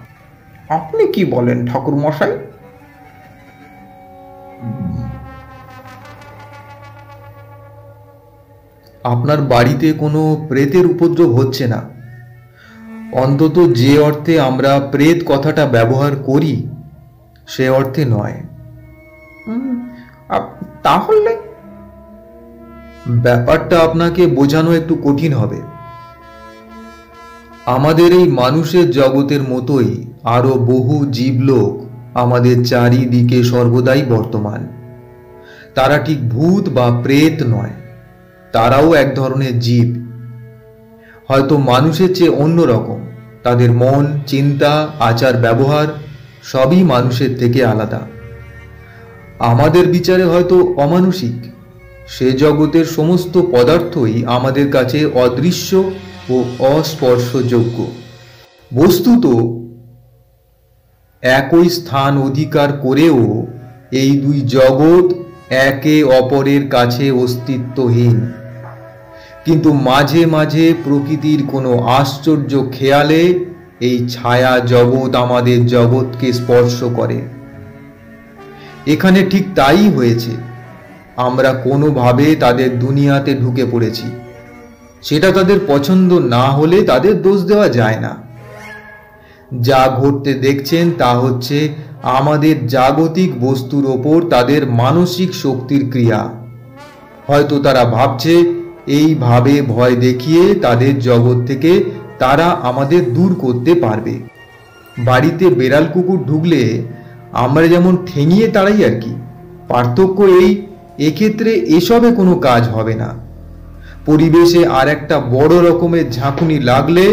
আপনি কি বলেন ঠাকুর মশাই? আপনার বাড়িতে কোনো প্রেতের উপদ্রব হচ্ছে না, অন্তত যে অর্থে আমরা প্রেত কথাটা ব্যবহার করি সে অর্থে নয়। তাহলে ব্যাপারটা আপনাকে বোঝানো একটু কঠিন হবে। আমাদের এই মানুষের জগতের মতোই আরো বহু জীবলোক আমাদের চারিদিকে সর্বদাই বর্তমান। তারা ঠিক ভূত বা প্রেত নয়, তারাও এক ধরনের জীব, হয়তো মানুষের চেয়ে অন্যরকম। তাদের মন, চিন্তা, আচার ব্যবহার সবই মানুষের থেকে আলাদা। আমাদের বিচারে হয়তো অমানুষিক। সে জগতের সমস্ত পদার্থই আমাদের কাছে অদৃশ্য ও অস্পর্শযোগ্য। বস্তুত একই স্থান অধিকার করেও এই দুই জগৎ একে অপরের কাছে অস্তিত্বহীন। কিন্তু মাঝে মাঝে প্রকৃতির কোনো আশ্চর্য খেয়ালে এই ছায়া জগৎ আমাদের জগৎকে স্পর্শ করে। এখানে ঠিক তাই হয়েছে। আমরা কোনোভাবে তাদের দুনিয়াতে ঢুকে পড়েছি। সেটা তাদের পছন্দ না হলে তাদের দোষ দেওয়া যায় না। যা ঘটতে দেখছেন তা হচ্ছে আমাদের জাগতিক বস্তুর ওপর তাদের মানসিক শক্তির ক্রিয়া। হয়তো তারা ভাবছে এইভাবে ভয় দেখিয়ে তাদের জগৎ থেকে তারা আমাদের দূর করতে পারবে। বাড়িতে বেড়াল কুকুর ঢুকলে আমরা যেমন ঠেঙিয়ে তাড়াই আর কি, পার্থক্য এই, এক্ষেত্রে এসবে কোনো কাজ হবে না। পরিবেশে আর একটা বড় রকমের ঝাঁকুনি লাগলে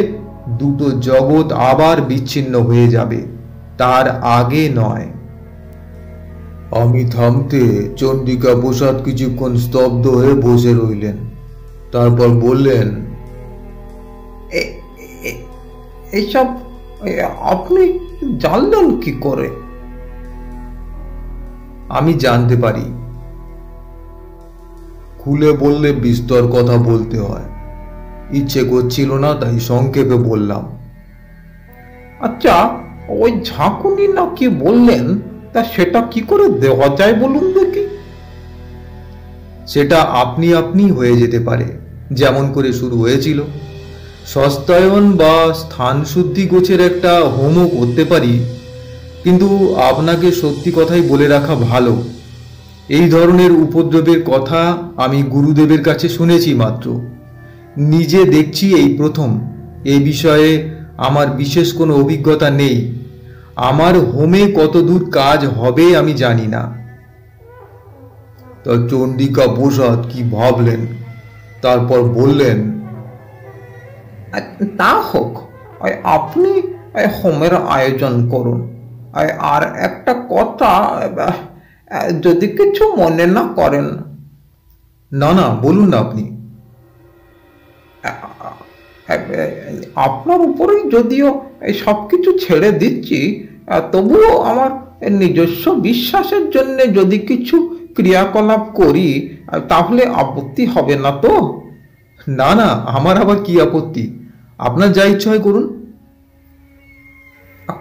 দুটো জগৎ আবার বিচ্ছিন্ন হয়ে যাবে, তার আগে নয়। আমি থামতে চন্ডিকা প্রসাদ কিছুক্ষণ স্তব্ধ হয়ে বসে রইলেন। তারপর বললেন, এইসব আপনি জানলেন কি করে? আমি জানতে পারি, খুলে বললে বিস্তর কথা বলতে হয়। ইচ্ছে করছিল না, তাই সংক্ষেপে বললাম। আচ্ছা, ওই ঝাঁকুনি না কি বললেন, তা সেটা কি করে দেওয়া যায় বলুন দেখি? সেটা আপনি আপনি হয়ে যেতে পারে, যেমন করে শুরু হয়েছিল। সস্তায়ন বা স্থান শুদ্ধি গোছের একটা হোমও করতে পারি, কিন্তু আপনাকে সত্যি কথাই বলে রাখা ভালো, এই ধরনের উপদ্রবের কথা আমি গুরুদেবের কাছে শুনেছি মাত্র, নিজে দেখছি এই প্রথম। এ বিষয়ে আমার বিশেষ কোনো অভিজ্ঞতা নেই। আমার হোমে কতদূর কাজ হবে আমি জানি না। তা চণ্ডিকা প্রসাদ কি ভাবলেন, তারপর বললেন, তা হোক, আপনি হোমের আয়োজন করুন। আর একটা কথা, যদি কিছু মনে না করেন। না না, বলুন না আপনি। আপনার উপরেই যদিও সব কিছু ছেড়ে দিচ্ছি, তবুও আমার নিজস্ব বিশ্বাসের জন্য যদি কিছু ক্রিয়াকলাপ করি তাহলে আপত্তি হবে না তো? না না, আমার আবার কি আপত্তি, আপনার যা ইচ্ছা হয় করুন।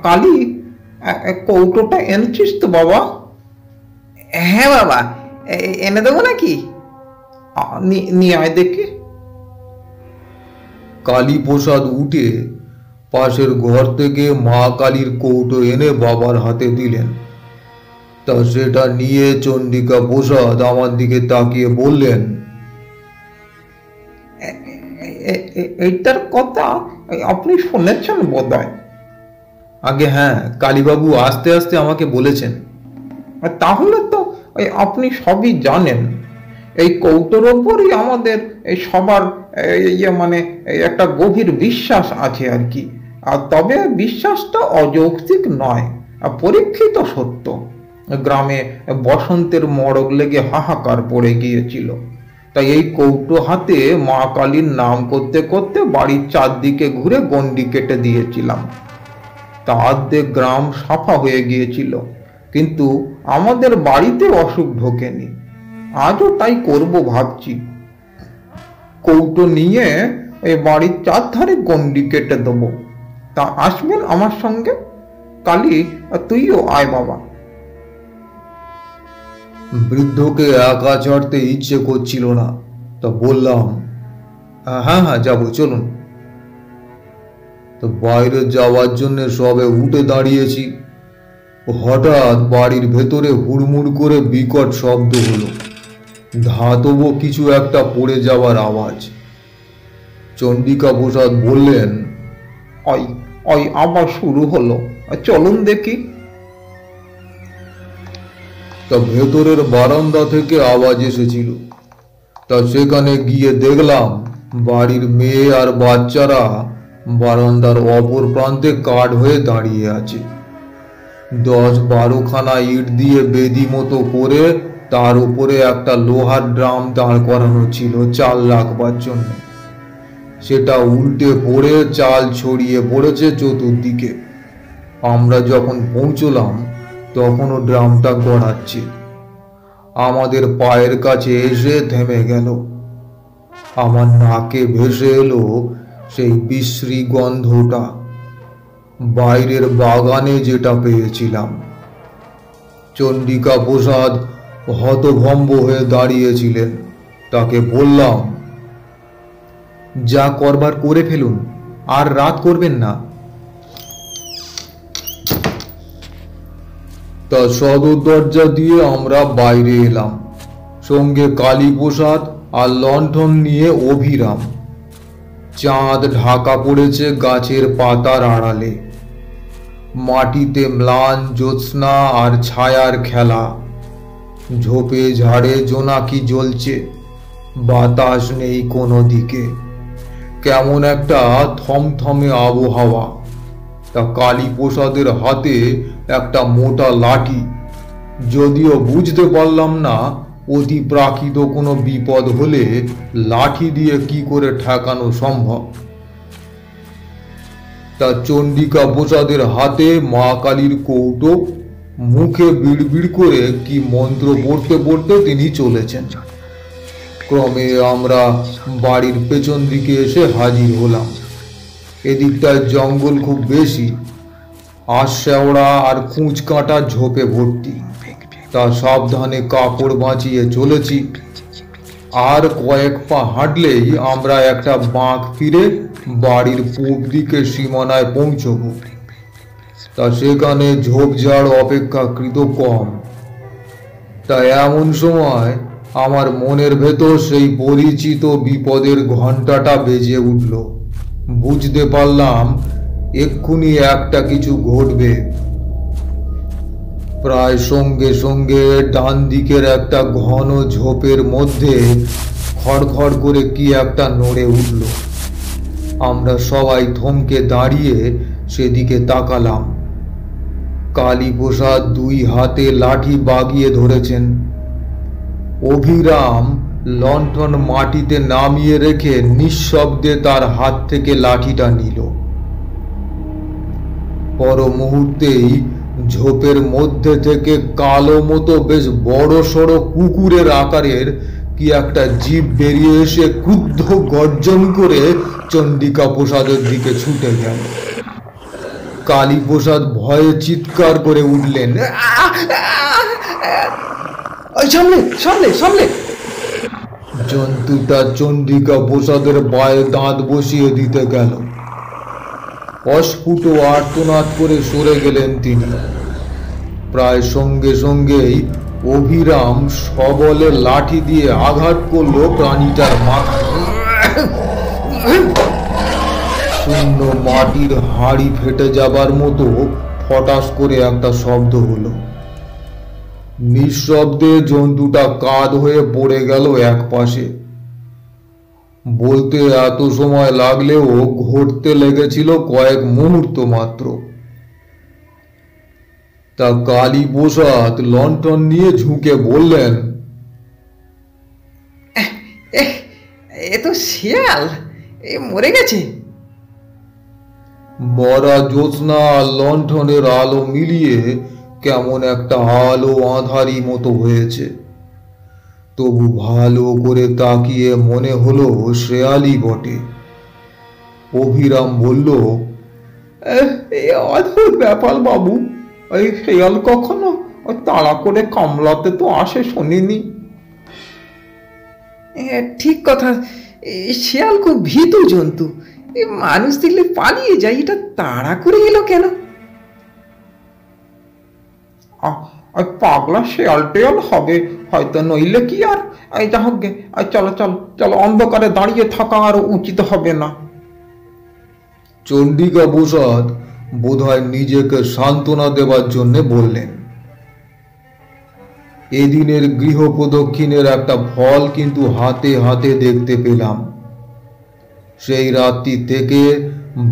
কালি, কৌটোটা এনেছিস তো বাবা? হ্যাঁ বাবা, এনে দেবো নাকি? নিয়ে আয় দেখি। কালী প্রসাদ উঠে পাশের ঘর থেকে মা কালীর কৌটো এনে বাবার হাতে দিলেন। তা সেটা নিয়ে চণ্ডিকা প্রসাদ আমার দিকে তাকিয়ে বললেন, এইটার কথা আপনি শুনেছেন বোধহয়? আগে হ্যাঁ, কালীবাবু আস্তে আস্তে আমাকে বলেছেন। তাহলে তো আপনি সবই জানেন। এই কৌটোর ওপরই আমাদের সবার মানে একটা গভীর বিশ্বাস আছে আর কি। আর তবে বিশ্বাসটা অযৌক্তিক নয়, পরীক্ষিত সত্য। গ্রামে বসন্তের মড়ক লেগে হাহাকার পড়ে গিয়েছিল, তাই এই কৌটো হাতে মা কালীর নাম করতে করতে বাড়ির চারদিকে ঘুরে গণ্ডি কেটে দিয়েছিলাম। তা অর্ধেক গ্রাম সাফা হয়ে গিয়েছিল, কিন্তু আমাদের বাড়িতে অসুখ ঢোকেনি। আজও তাই করব ভাবছি। কৌটো নিয়ে এই বাড়ির চারধারে গণ্ডি কেটে দেবো। তা আসবেন আমার সঙ্গে? কালী, তুইও আয় বাবা। বৃদ্ধকে একা ছাড়তে ইচ্ছে করছিল না, তা বললাম, হ্যাঁ হ্যাঁ যাবো, চলুন। তো বাইরে যাওয়ার জন্য সবে উঠে দাঁড়িয়েছি, হঠাৎ বাড়ির ভেতরে হুড়মুড় করে বিকট শব্দ হলো, ধাতব কিছু একটা পড়ে যাওয়ার আওয়াজ। চণ্ডিকা প্রসাদ বললেন, ওই ওই আবার শুরু হলো, চলুন দেখি। তা ভেতরের বারান্দা থেকে আওয়াজ এসেছিল। তা সেখানে গিয়ে দেখলাম বাড়ির মেয়ে আর বাচ্চারা বারান্দার অপর প্রান্তে কাঠ হয়ে দাঁড়িয়ে আছে। 10-12 খানা ইট দিয়ে বেদি মতো করে তার উপরে একটা লোহার ড্রাম দাঁড় করানো ছিল চাল রাখবার জন্য। সেটা উল্টে পড়ে চাল ছড়িয়ে পড়েছে চতুর্দিকে। আমরা যখন পৌঁছলাম তখনও ড্রামটা গড়াচ্ছে। আমাদের পায়ের কাছে এসে থেমে গেল। আমার নাকে ভেসে এলো সেই বিশ্রী গন্ধটা, বাইরের বাগানে যেটা পেয়েছিলাম। চণ্ডিকা প্রসাদ হতভম্ব হয়ে দাঁড়িয়েছিলেন। তাকে বললাম, যা করবার করে ফেলুন, আর রাত করবেন না। তা সদর দরজা দিয়ে আমরা বাইরে এলাম, সঙ্গে কালী প্রসাদ আর লণ্ঠন নিয়ে অভিরাম। চাঁদ ঢাকা পড়েছে গাছের পাতার আড়ালে, মাটিতে ম্লান জ্যোৎস্না আর ছায়ার খেলা। ঝোপে ঝাড়ে জোনাকি জ্বলছে, বাতাস নেই কোনো দিকে, কেমন একটা থমথমে আবহাওয়া। তা কালী প্রসাদের হাতে একটা মোটা লাঠি, যদিও বুঝতে পারলাম না অতি প্রাকৃত কোনো বিপদ হলে লাঠি দিয়ে কি করে ঠেকানো সম্ভব। তা চণ্ডিকা প্রসাদের হাতে মা কালীর কৌটো, মুখে বিড়বিড় করে কি মন্ত্র পড়তে পড়তে তিনি চলেছেন। ক্রমে আমরা বাড়ির পেছন দিকে এসে হাজির হলাম। এদিকটায় জঙ্গল খুব বেশি, আশশেওড়া আর কুঁচ কাঁটা ঝোপে ভর্তি। তা সাবধানে কাপড় বাঁচিয়ে চলেছি। আর কয়েক পা হাঁটলেই আমরা একটা বাঁক ফিরে বাড়ির পূব দিকে সীমানায় পৌঁছব। তা সেখানে ঝোপঝাড় অপেক্ষাকৃত কম। তাই এমন সময় আমার মনের ভেতর সেই পরিচিত বিপদের ঘণ্টাটা বেজে উঠল। বুঝতে পারলাম এক্ষুনি একটা কিছু ঘটবে। প্রায় সঙ্গে সঙ্গে ডান দিকের একটা ঘন ঝোপের মধ্যে খড়খড় করে কি একটা নড়ে উঠল। আমরা সবাই থমকে দাঁড়িয়ে সেদিকে তাকালাম। কালীপ্রসাদ দুই হাতে লাঠি বাগিয়ে ধরেছেন। অভিরাম লণ্ঠন মাটিতে নামিয়ে রেখে নিঃশব্দে তার হাত থেকে লাঠিটা নিল। পর মুহূর্তেই ঝোপের মধ্যে থেকে কালো মতো বেশ বড় সড়ো কুকুরের আকারের কি একটা জীব বেরিয়ে এসে ক্রুদ্ধ গর্জন করে চন্ডিকা প্রসাদের দিকে ছুটে গেল। কালীপ্রসাদ ভয়ে চিৎকার করে উঠলেন, সামনে সামনে সামনে! জন্তুটা চন্ডিকা প্রসাদের পায়ে দাঁত বসিয়ে দিতে গেল। অস্ফুট আর্তনাদ করে সরে গেলেন তিনি। প্রায় সঙ্গে সঙ্গেই অভিরাম সবলে লাঠি দিয়ে আঘাত করলো প্রাণীটার মাথায়। শূন্য মাটির হাড়ি ফেটে যাবার মতো ফটাস করে একটা শব্দ হলো। নিঃশব্দে জন্তুটা কাঁধ হয়ে পড়ে গেল এক পাশে। বলতে এত সময় লাগলেও ঘটতে লেগেছিল কয়েক মুহূর্ত মাত্র। তা কালীপ্রসাদ লণ্ঠন নিয়ে ঝুঁকে বললেন, এ তো শিয়াল, এ মরে গেছে। মরা জ্যোৎস্না আর লণ্ঠনের আলো মিলিয়ে কেমন একটা আলো আঁধারি মতো হয়েছে। তবু ভালো করে তাকিয়ে মনে হলো শেয়ালই বটে। অভিরাম বলল, এই অদ্ভুত ব্যাপার বাবু, এই শিয়াল কখনো তাড়া করে কামড়াতে তো আসে শুনিনি। ঠিক কথা, শিয়াল খুব ভীতু জন্তু। মানুষ দেখলে পালিয়ে যায়, এটা তাড়া করে এলো কেন? পাগলা শিয়াল টেয়াল হবে হয়তো, নইলে কি আর। যা হোক গে, চলো চলো চলো, অন্ধকারে দাঁড়িয়ে থাকা আর উচিত হবে না। চন্ডিকা প্রসাদ বোধহয় নিজেকে সান্ত্বনা দেবার জন্য বললেন। এদিনের গৃহ প্রদক্ষিণের একটা ফল কিন্তু হাতে হাতে দেখতে পেলাম। সেই রাত্রি থেকে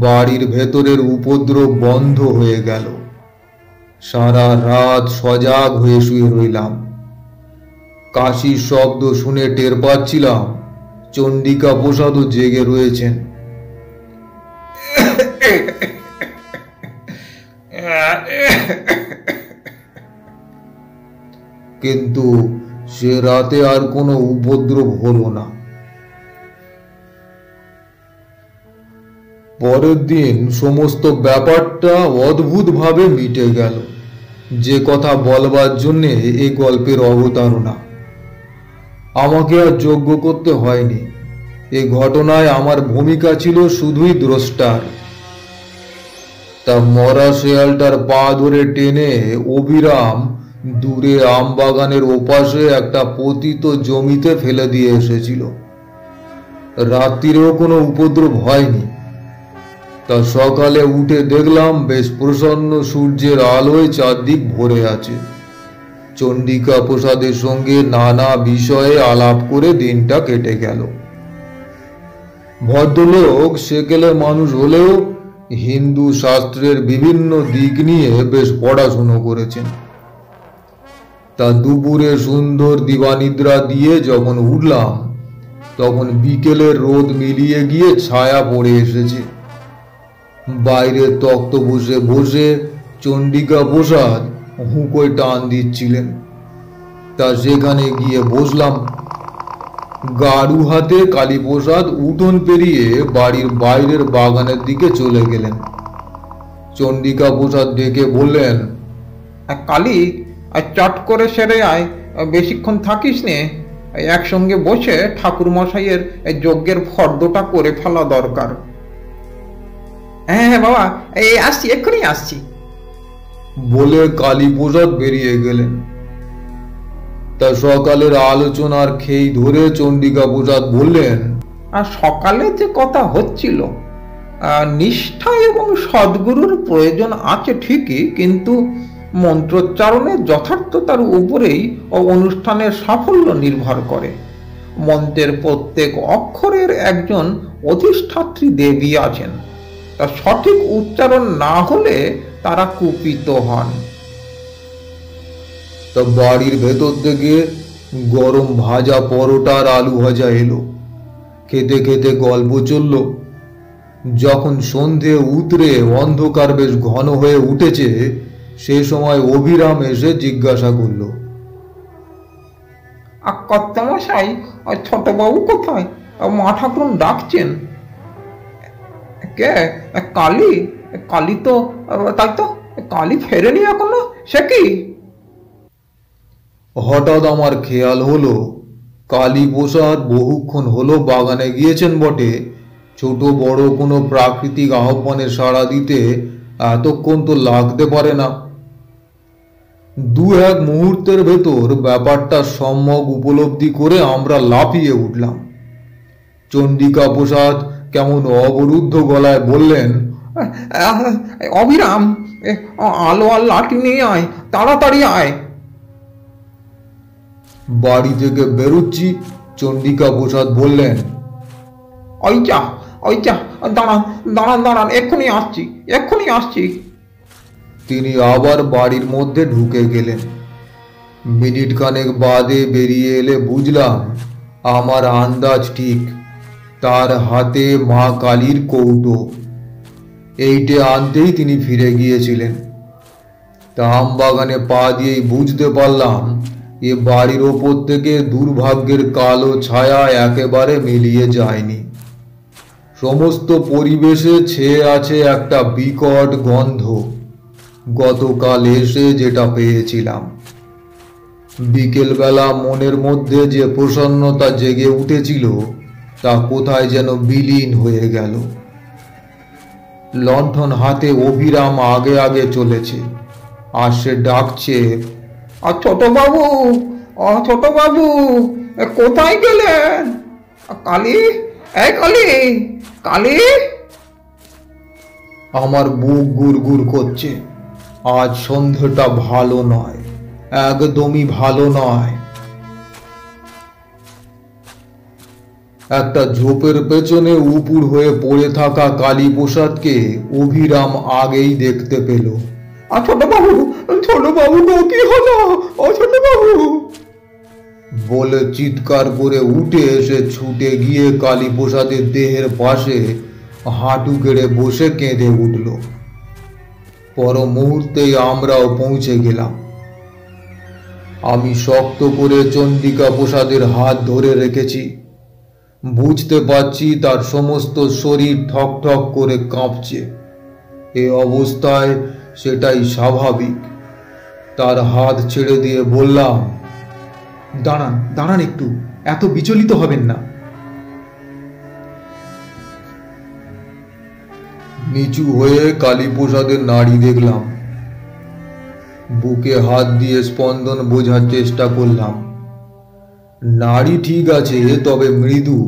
বাড়ির ভেতরের উপদ্রব বন্ধ হয়ে গেল। সারা রাত সজাগ হয়ে শুয়ে রইলাম। কাশির শব্দ শুনে টের পাচ্ছিলাম চন্ডিকা প্রসাদও জেগে রয়েছেন। কিন্তু সে রাতে আর কোনো উপদ্রব হলো না। পরের দিন সমস্ত ব্যাপারটা অদ্ভুতভাবে মিটে গেল, যে কথা বলবার জন্যে এই গল্পের অবতারণা। আমাকে আর যজ্ঞ করতে হয়নি। এই ঘটনায় আমার ভূমিকা ছিল শুধুই দ্রষ্টার। তা মরা শেয়ালটার পা ধরে টেনে অভিরাম দূরে আমবাগানের ওপাশে একটা পতিত জমিতে ফেলে দিয়ে এসেছিল। রাত্রিরেও কোনো উপদ্রব হয়নি। তা সকালে উঠে দেখলাম বেশ প্রসন্ন সূর্যের আলোয় চারদিক ভরে আছে। চন্ডিকা প্রসাদের সঙ্গে নানা বিষয়ে আলাপ করে দিনটা কেটে গেল। ভদ্রলোক সেকেলে মানুষ হলেও হিন্দু শাস্ত্রের বিভিন্ন দিক নিয়ে বেশ পড়াশুনো করেছেন। তা দুপুরে সুন্দর দিবানিদ্রা দিয়ে যখন উঠলাম, তখন বিকেলের রোদ মিলিয়ে গিয়ে ছায়া পড়ে এসেছে। বাইরে তক্ত বসে বসে চন্ডিকা প্রসাদ হুঁকোয় টান দিচ্ছিলেন। তা সেখানে গিয়ে বসলাম। গাড়ু হাতে কালীপ্রসাদ উঠোন পেরিয়ে বাড়ির বাইরের বাগানের দিকে চলে গেলেন। চন্ডিকা প্রসাদ ডেকে বললেন, কালী, চট করে সেরে আয়, বেশিক্ষণ থাকিস নে। একসঙ্গে বসে ঠাকুর মশাইয়ের যজ্ঞের ফর্দটা করে ফেলা দরকার। হ্যাঁ হ্যাঁ বাবা, এই আসছি, এক্ষুনি আসছি। বলে কালীপ্রসাদ বেরিয়ে গেলেন। তা সকালের আলোচনার খেই ধরে চন্ডিকা প্রসাদ বললেন, আর সকালে যে কথা হচ্ছিল, নিষ্ঠা এবং সদ্গুরুর প্রয়োজন আছে ঠিকই, কিন্তু মন্ত্রোচ্চারণের যথার্থতার উপরেই অনুষ্ঠানের সাফল্য নির্ভর করে। মন্ত্রের প্রত্যেক অক্ষরের একজন অধিষ্ঠাত্রী দেবী আছেন, তা সঠিক উচ্চারণ না হলে তারা কুপিত হন। তা বাড়ির ভেতর থেকে গরম ভাজা পরোটা আর আলু ভাজা এলো। খেতে খেতে গল্প চলল। যখন সন্ধে উতরে অন্ধকার বেশ ঘন হয়ে উঠেছে, সে সময় অভিরাম এসে জিজ্ঞাসা করল, কর্তামশাই, ছোটবাবু কোথায়? মা ঠাকুরুন ডাকছেন। কে? কালী? কালী তো, তাই তো, কালী ফেরেনি এখনো, সে কি? হঠাৎ আমার খেয়াল হলো কালীপ্রসাদ বহুক্ষণ হলো বাগানে গিয়েছেন বটে, ছোট বড় কোনো প্রাকৃতিক আহ্বানে সাড়া দিতে এতক্ষণ তো লাগতে পারে না। দু এক মুহূর্তের ভেতর ব্যাপারটা সম্যক উপলব্ধি করে আমরা লাফিয়ে উঠলাম। চন্ডিকা প্রসাদ কেমন অবরুদ্ধ গলায় বললেন, অবিরাম, আলো আর লাঠি নিয়ে আয়, তাড়াতাড়ি আয়। বাড়ি থেকে বেরুচ্ছি, চন্ডিকা প্রসাদ বললেন, ওই যা, দাঁড়ান, এক্ষুনি আসছি। তিনি আবার বাড়ির মধ্যে ঢুকে গেলেন। মিনিট খানেক বাদে বেরিয়ে এলে বুঝলাম আমার আন্দাজ ঠিক। তার হাতে মা কালীর কৌটো। এইটে আনতেই তিনি ফিরে গিয়েছিলেন। তা আম বাগানে পা দিয়েই বুঝতে পারলাম এ বাড়ির ওপর থেকে দুর্ভাগ্যের কালো ছায়া একেবারে মিলিয়ে যায়নি। সমস্ত পরিবেশে ছেয়ে আছে একটা বিকট গন্ধ, গতকাল এসে যেটা পেয়েছিলাম। বিকেলবেলা মনের মধ্যে যে প্রসন্নতা জেগে উঠেছিল তা কোথায় যেন বিলীন হয়ে গেল। লণ্ঠন হাতে অভিরাম আগে আগে চলেছে, আর সে ডাকছে, ছোটবাবু, কোথায় গেলেন? কালী, কালী। আমার বুক গুড়গুড় করছে। আজ সন্ধ্যেটা ভালো নয়, একদমই ভালো নয়। একটা ঝোপের পেছনে উপুড় হয়ে পড়ে থাকা কালীপ্রসাদকে অভিরাম আগেই দেখতে পেল। ছোটবাবু গো, কি হলো? ছোটবাবু বলে চিৎকার করে উঠে এসে ছুটে গিয়ে কালীপ্রসাদের দেহের পাশে হাঁটু গেড়ে বসে কেঁদে উঠল। পর মুহূর্তেই আমরাও পৌঁছে গেলাম। আমি শক্ত করে চন্ডিকা প্রসাদের হাত ধরে রেখেছি। বুঝতে পারছি তার সমস্ত শরীর ঠক ঠক করে কাঁপছে। এ অবস্থায় সেটাই স্বাভাবিক। তার হাত ছেড়ে দিয়ে বললাম, দাঁড়ান একটু, এত বিচলিত হবেন না। নিচু হয়ে কালীপ্রসাদের নাড়ি দেখলাম। বুকে হাত দিয়ে স্পন্দন বোঝার চেষ্টা করলাম। নাড়ি ঠিক আছে, তবে মৃদু।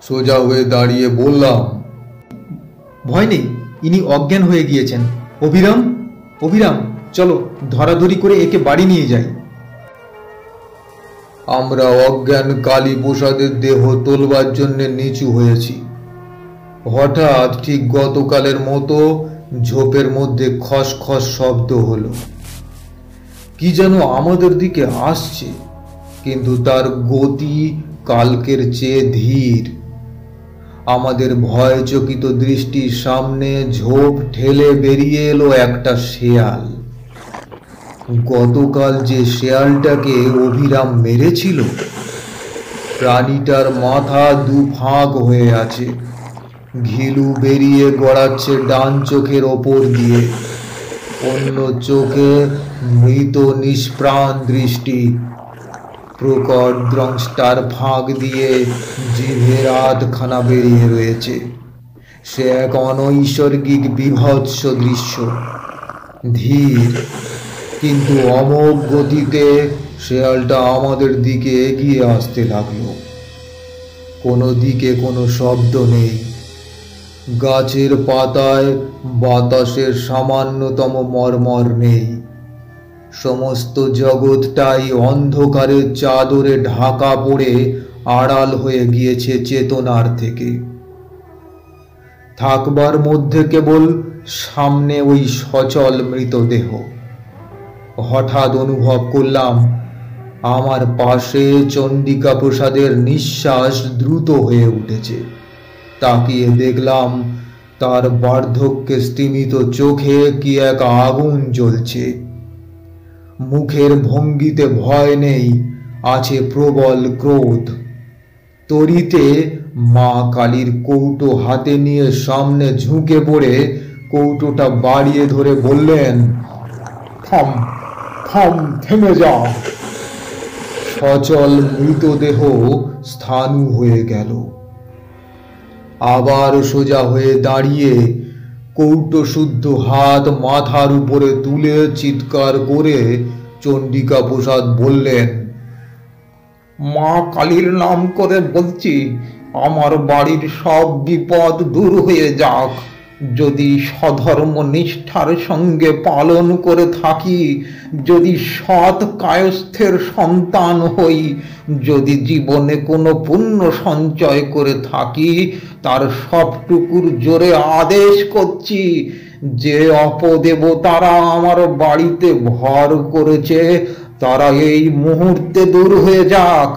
সোজা হয়ে দাঁড়িয়ে বললাম, ভয় নেই, ইনি অজ্ঞান হয়ে গিয়েছেন। অভিরাম, চলো ধরাধরি করে একে বাড়ি নিয়ে যাই। আমরা অজ্ঞান কালীপ্রসাদের দেহ তোলবার জন্য নিচু হয়েছি। হঠাৎ ঠিক গতকালের মতো ঝোপের মধ্যে খসখস শব্দ হলো। কি যেন আমাদের দিকে আসছে, কিন্তু তার গতি কালকের চেয়ে ধীর। আমাদের ভয়চকিত দৃষ্টির সামনে ঝোপ ঠেলে বেরিয়ে এলো একটা শেয়াল। গতকাল যে শেয়ালটাকে অভিরাম মেরেছিল, প্রাণীটার মাথা দু ফাঁক হয়ে আছে, ঘিলু বেরিয়ে গড়াচ্ছে ডান চোখের ওপর দিয়ে, অন্য চোখে মৃত নিষ্প্রাণ দৃষ্টি। প্রকট দ্রংষ্টার ফাঁক দিয়ে জিভের আধখানা বেরিয়ে রয়েছে। সে এক অনৈসর্গিক বিভৎস দৃশ্য। ধীর কিন্তু অমোঘ গতিতে শেয়ালটা আমাদের দিকে এগিয়ে আসতে লাগলো। কোনো দিকে কোনো শব্দ নেই, গাছের পাতায় বাতাসের সামান্যতম মর্মর নেই। সমস্ত জগৎটাই অন্ধকারের চাদরে ঢাকা পড়ে আড়াল হয়ে গিয়েছে চেতনার থেকে। থাকবার মধ্যে কেবল সামনে ওই সচল মৃতদেহ। হঠাৎ অনুভব করলাম আমার পাশে চণ্ডিকা প্রসাদের নিঃশ্বাস দ্রুত হয়ে উঠেছে। তাকিয়ে দেখলাম তার বার্ধক্যে স্তিমিত চোখে কি এক আগুন জ্বলছে। মুখের ভঙ্গিতে ভয় নেই, আছে প্রবল ক্রোধ। তড়িতে মা কালীর কৌটো হাতে নিয়ে সামনে ঝুঁকে পড়ে কৌটোটা বাড়িয়ে ধরে বললেন, থাম থাম, থেমে যা। সচল মৃতদেহ স্থাণু হয়ে গেল। আবার সোজা হয়ে দাঁড়িয়ে কৌটো শুদ্ধ হাত মাথার উপরে তুলে চিৎকার করে চণ্ডিকা প্রসাদ বললেন, মা কালীর নাম করে বলছি, আমার বাড়ির সব বিপদ দূর হয়ে যাক। যদি সধর্ম নিষ্ঠার সঙ্গে পালন করে থাকি, যদি সৎ কায়স্থের সন্তান হই, যদি জীবনে কোনো পুণ্য সঞ্চয় করে থাকি, তার সবটুকুর জোরে আদেশ করছি যে অপদেবতারা আমার বাড়িতে ভর করেছে তারা এই মুহূর্তে দূর হয়ে যাক।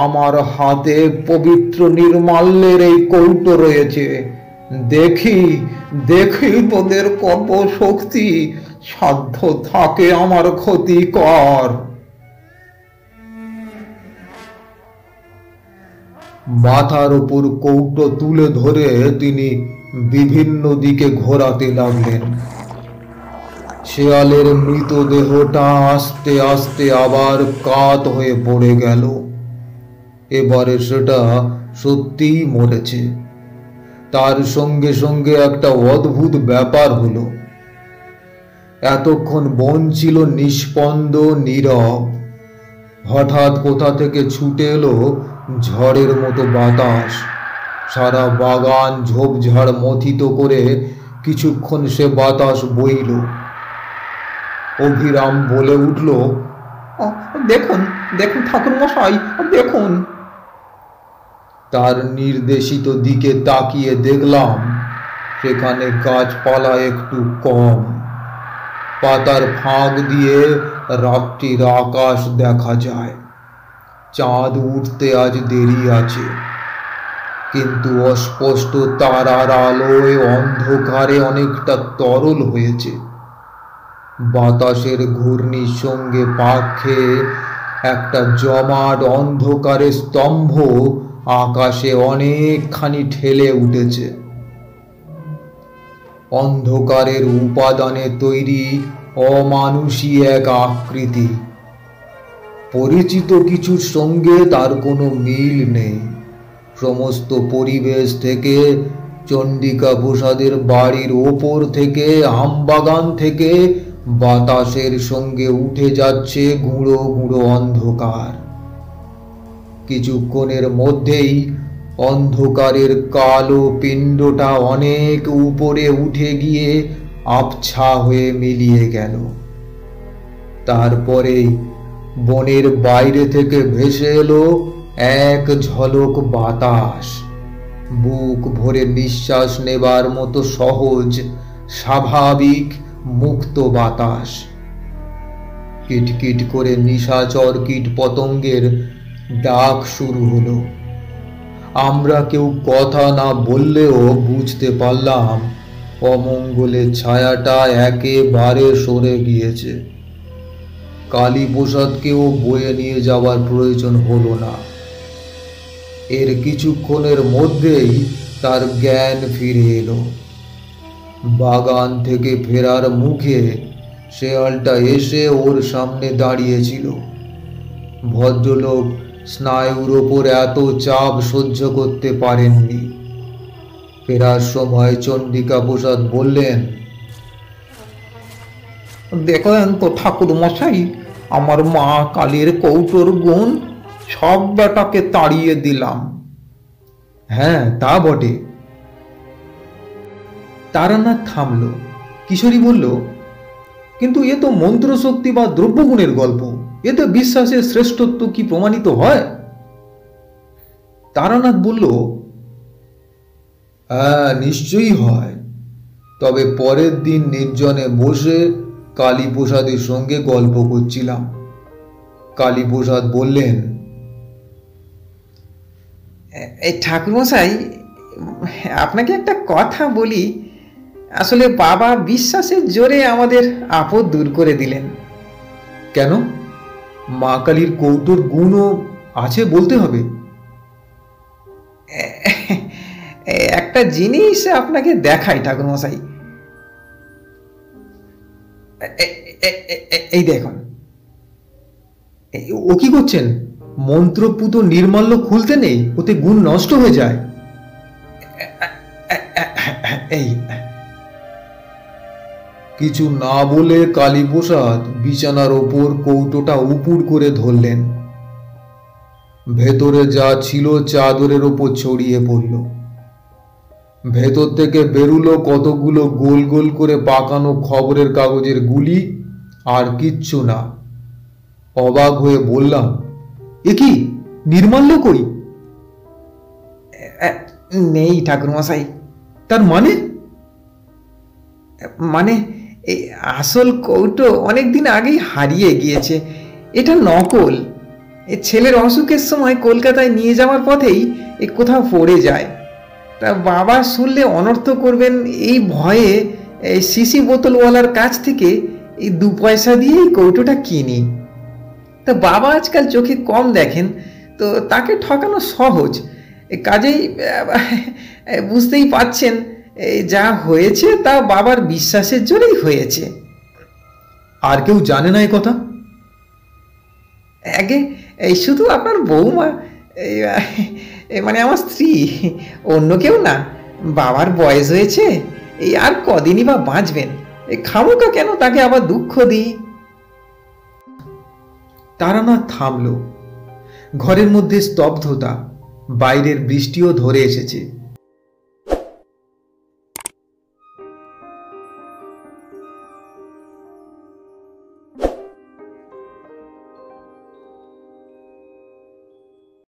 আমার হাতে পবিত্র নির্মাল্যের এই কৌটো রয়েছে। দেখি দেখি তোদের কত শক্তি, সাধ্য থাকে আমার ক্ষতি কর। মাথার উপর কৌটো তুলে ধরে তিনি বিভিন্ন দিকে ঘোরাতে লাগলেন। শেয়ালের মৃতদেহটা আস্তে আস্তে আবার কাত হয়ে পড়ে গেল। এবারে সেটা সত্যিই মরেছে। তার সঙ্গে সঙ্গে একটা অদ্ভুত ব্যাপার হলো। এতক্ষণ বন ছিল নিষ্পন্দ, নীরব। হঠাৎ কোথা থেকে ছুটে এলো ঝড়ের মতো বাতাস। সারা বাগান ঝোপঝাড় মথিত করে কিছুক্ষণ সে বাতাস বইল। অভিরাম বলে উঠল, দেখুন দেখুন ঠাকুর মশাই, দেখুন। তার নির্দেশিত দিকে তাকিয়ে দেখলাম সেখানে গাছপালা একটু কম। পাতার ফাঁক দিয়ে রাত্রির আকাশ দেখা যায়। চাঁদ উঠতে আজ দেরি আছে, কিন্তু অস্পষ্ট তারার আলোয় অন্ধকারে অনেকটা তরল হয়েছে। বাতাসের ঘূর্ণির সঙ্গে পাক খেয়ে একটা জমাট অন্ধকারের স্তম্ভ আকাশে অনেকখানি ঠেলে উঠেছে। অন্ধকারের উপাদানে তৈরি অমানুষী এক আকৃতি। পরিচিত কিছুর সঙ্গে তার কোনো মিল নেই। সমস্ত পরিবেশ থেকে, চণ্ডিকা প্রসাদের বাড়ির ওপর থেকে, আমবাগান থেকে বাতাসের সঙ্গে উঠে যাচ্ছে গুঁড়ো গুঁড়ো অন্ধকার। কিছুক্ষণের মধ্যেই অন্ধকারের কালো পিণ্ডটা অনেক উপরে উঠে গিয়ে আবছা হয়ে মিলিয়ে গেল। তারপরেই বনের বাইরে থেকে ভেসে এলো এক ঝলক বাতাস। বুক ভরে নিঃশ্বাস নেবার মতো সহজ, স্বাভাবিক, মুক্ত বাতাস। কিটকিট করে নিশাচর কীট পতঙ্গের ডাক শুরু হলো। আমরা কেউ কথা না বললেও বুঝতে পারলাম অমঙ্গলের ছায়াটা একেবারে সরে গিয়েছে। কালীপ্রসাদকেও বয়ে নিয়ে যাওয়ার প্রয়োজন হলো না। এর কিছুক্ষণের মধ্যেই তার জ্ঞান ফিরে এলো। বাগান থেকে ফেরার মুখে শেয়ালটা এসে ওর সামনে দাঁড়িয়েছিল। ভদ্রলোক স্নায়ুর ওপর এত চাপ সহ্য করতে পারেননি। ফেরার সময় চণ্ডিকা প্রসাদ বললেন, দেখলেন তো ঠাকুর মশাই, আমার মা কালীর কৌটোর গুণ, সব বেটাকে তাড়িয়ে দিলাম। হ্যাঁ, তা বটে। তারানাথ থামল। কিশোরী বলল, কিন্তু এ তো মন্ত্রশক্তি বা দ্রব্যগুণের গল্প, এতে বিশ্বাসের শ্রেষ্ঠত্ব কি প্রমাণিত হয়? তারানাথ বলল, হ্যাঁ, নিশ্চয়ই হয়। তবে পরের দিন নির্জনে বসে কালীপ্রসাদের সঙ্গে গল্প করছিলাম। কালীপ্রসাদ বললেন, এই ঠাকুরমশাই, আপনাকে একটা কথা বলি। আসলে বাবা বিশ্বাসের জোরে আমাদের আপদ দূর করে দিলেন। কেন? মা কালীর কৌটোর গুণও আছে বলতে হবে? একটা জিনিস আপনাকে দেখাই ঠাকুরমশাই। এই দেখুন। ও কি করছেন? মন্ত্রপুত নির্মাল্য খুলতে নেই, ওতে গুণ নষ্ট হয়ে যায়। এই কিছু না বলে কালীপ্রসাদ বিছানার ওপর কৌটোটা উপুড় করে ধরলেন। ভেতরে যা ছিল চাদরের ওপর ছড়িয়ে পড়ল। ভেতর থেকে বেরুলো কতগুলো গোল গোল করে পাকানো খবরের কাগজের গুলি, আর কিচ্ছু না। অবাক হয়ে বললাম, এ কি, নির্মাল্য কই? নেই ঠাকুরমশাই। তার মানে? মানে এই আসল কৌটো অনেকদিন আগেই হারিয়ে গিয়েছে। এটা নকল। এ ছেলের অসুখের সময় কলকাতায় নিয়ে যাওয়ার পথেই এ কোথাও পড়ে যায়। তা বাবা শুনলে অনর্থ করবেন এই ভয়ে এই শিশি বোতলওয়ালার কাছ থেকে এই 2 পয়সা দিয়ে এই কৌটোটা কিনি। তা বাবা আজকাল চোখে কম দেখেন, তো তাকে ঠকানো সহজ। কাজেই বুঝতেই পাচ্ছেন, এই যা হয়েছে তা বাবার বিশ্বাসের জোরেই হয়েছে। আর কেউ জানে না এ কথা? আগে এই শুধু আপনার বৌমা, মানে আমার স্ত্রী, অন্য কেউ না। বাবার বয়স হয়েছে, এই আর কদিনই বা বাঁচবেন। এই খামোকা কেন তাকে আবার দুঃখ দিই। তারানাথ থামল। ঘরের মধ্যে স্তব্ধতা, বাইরের বৃষ্টিও ধরে এসেছে।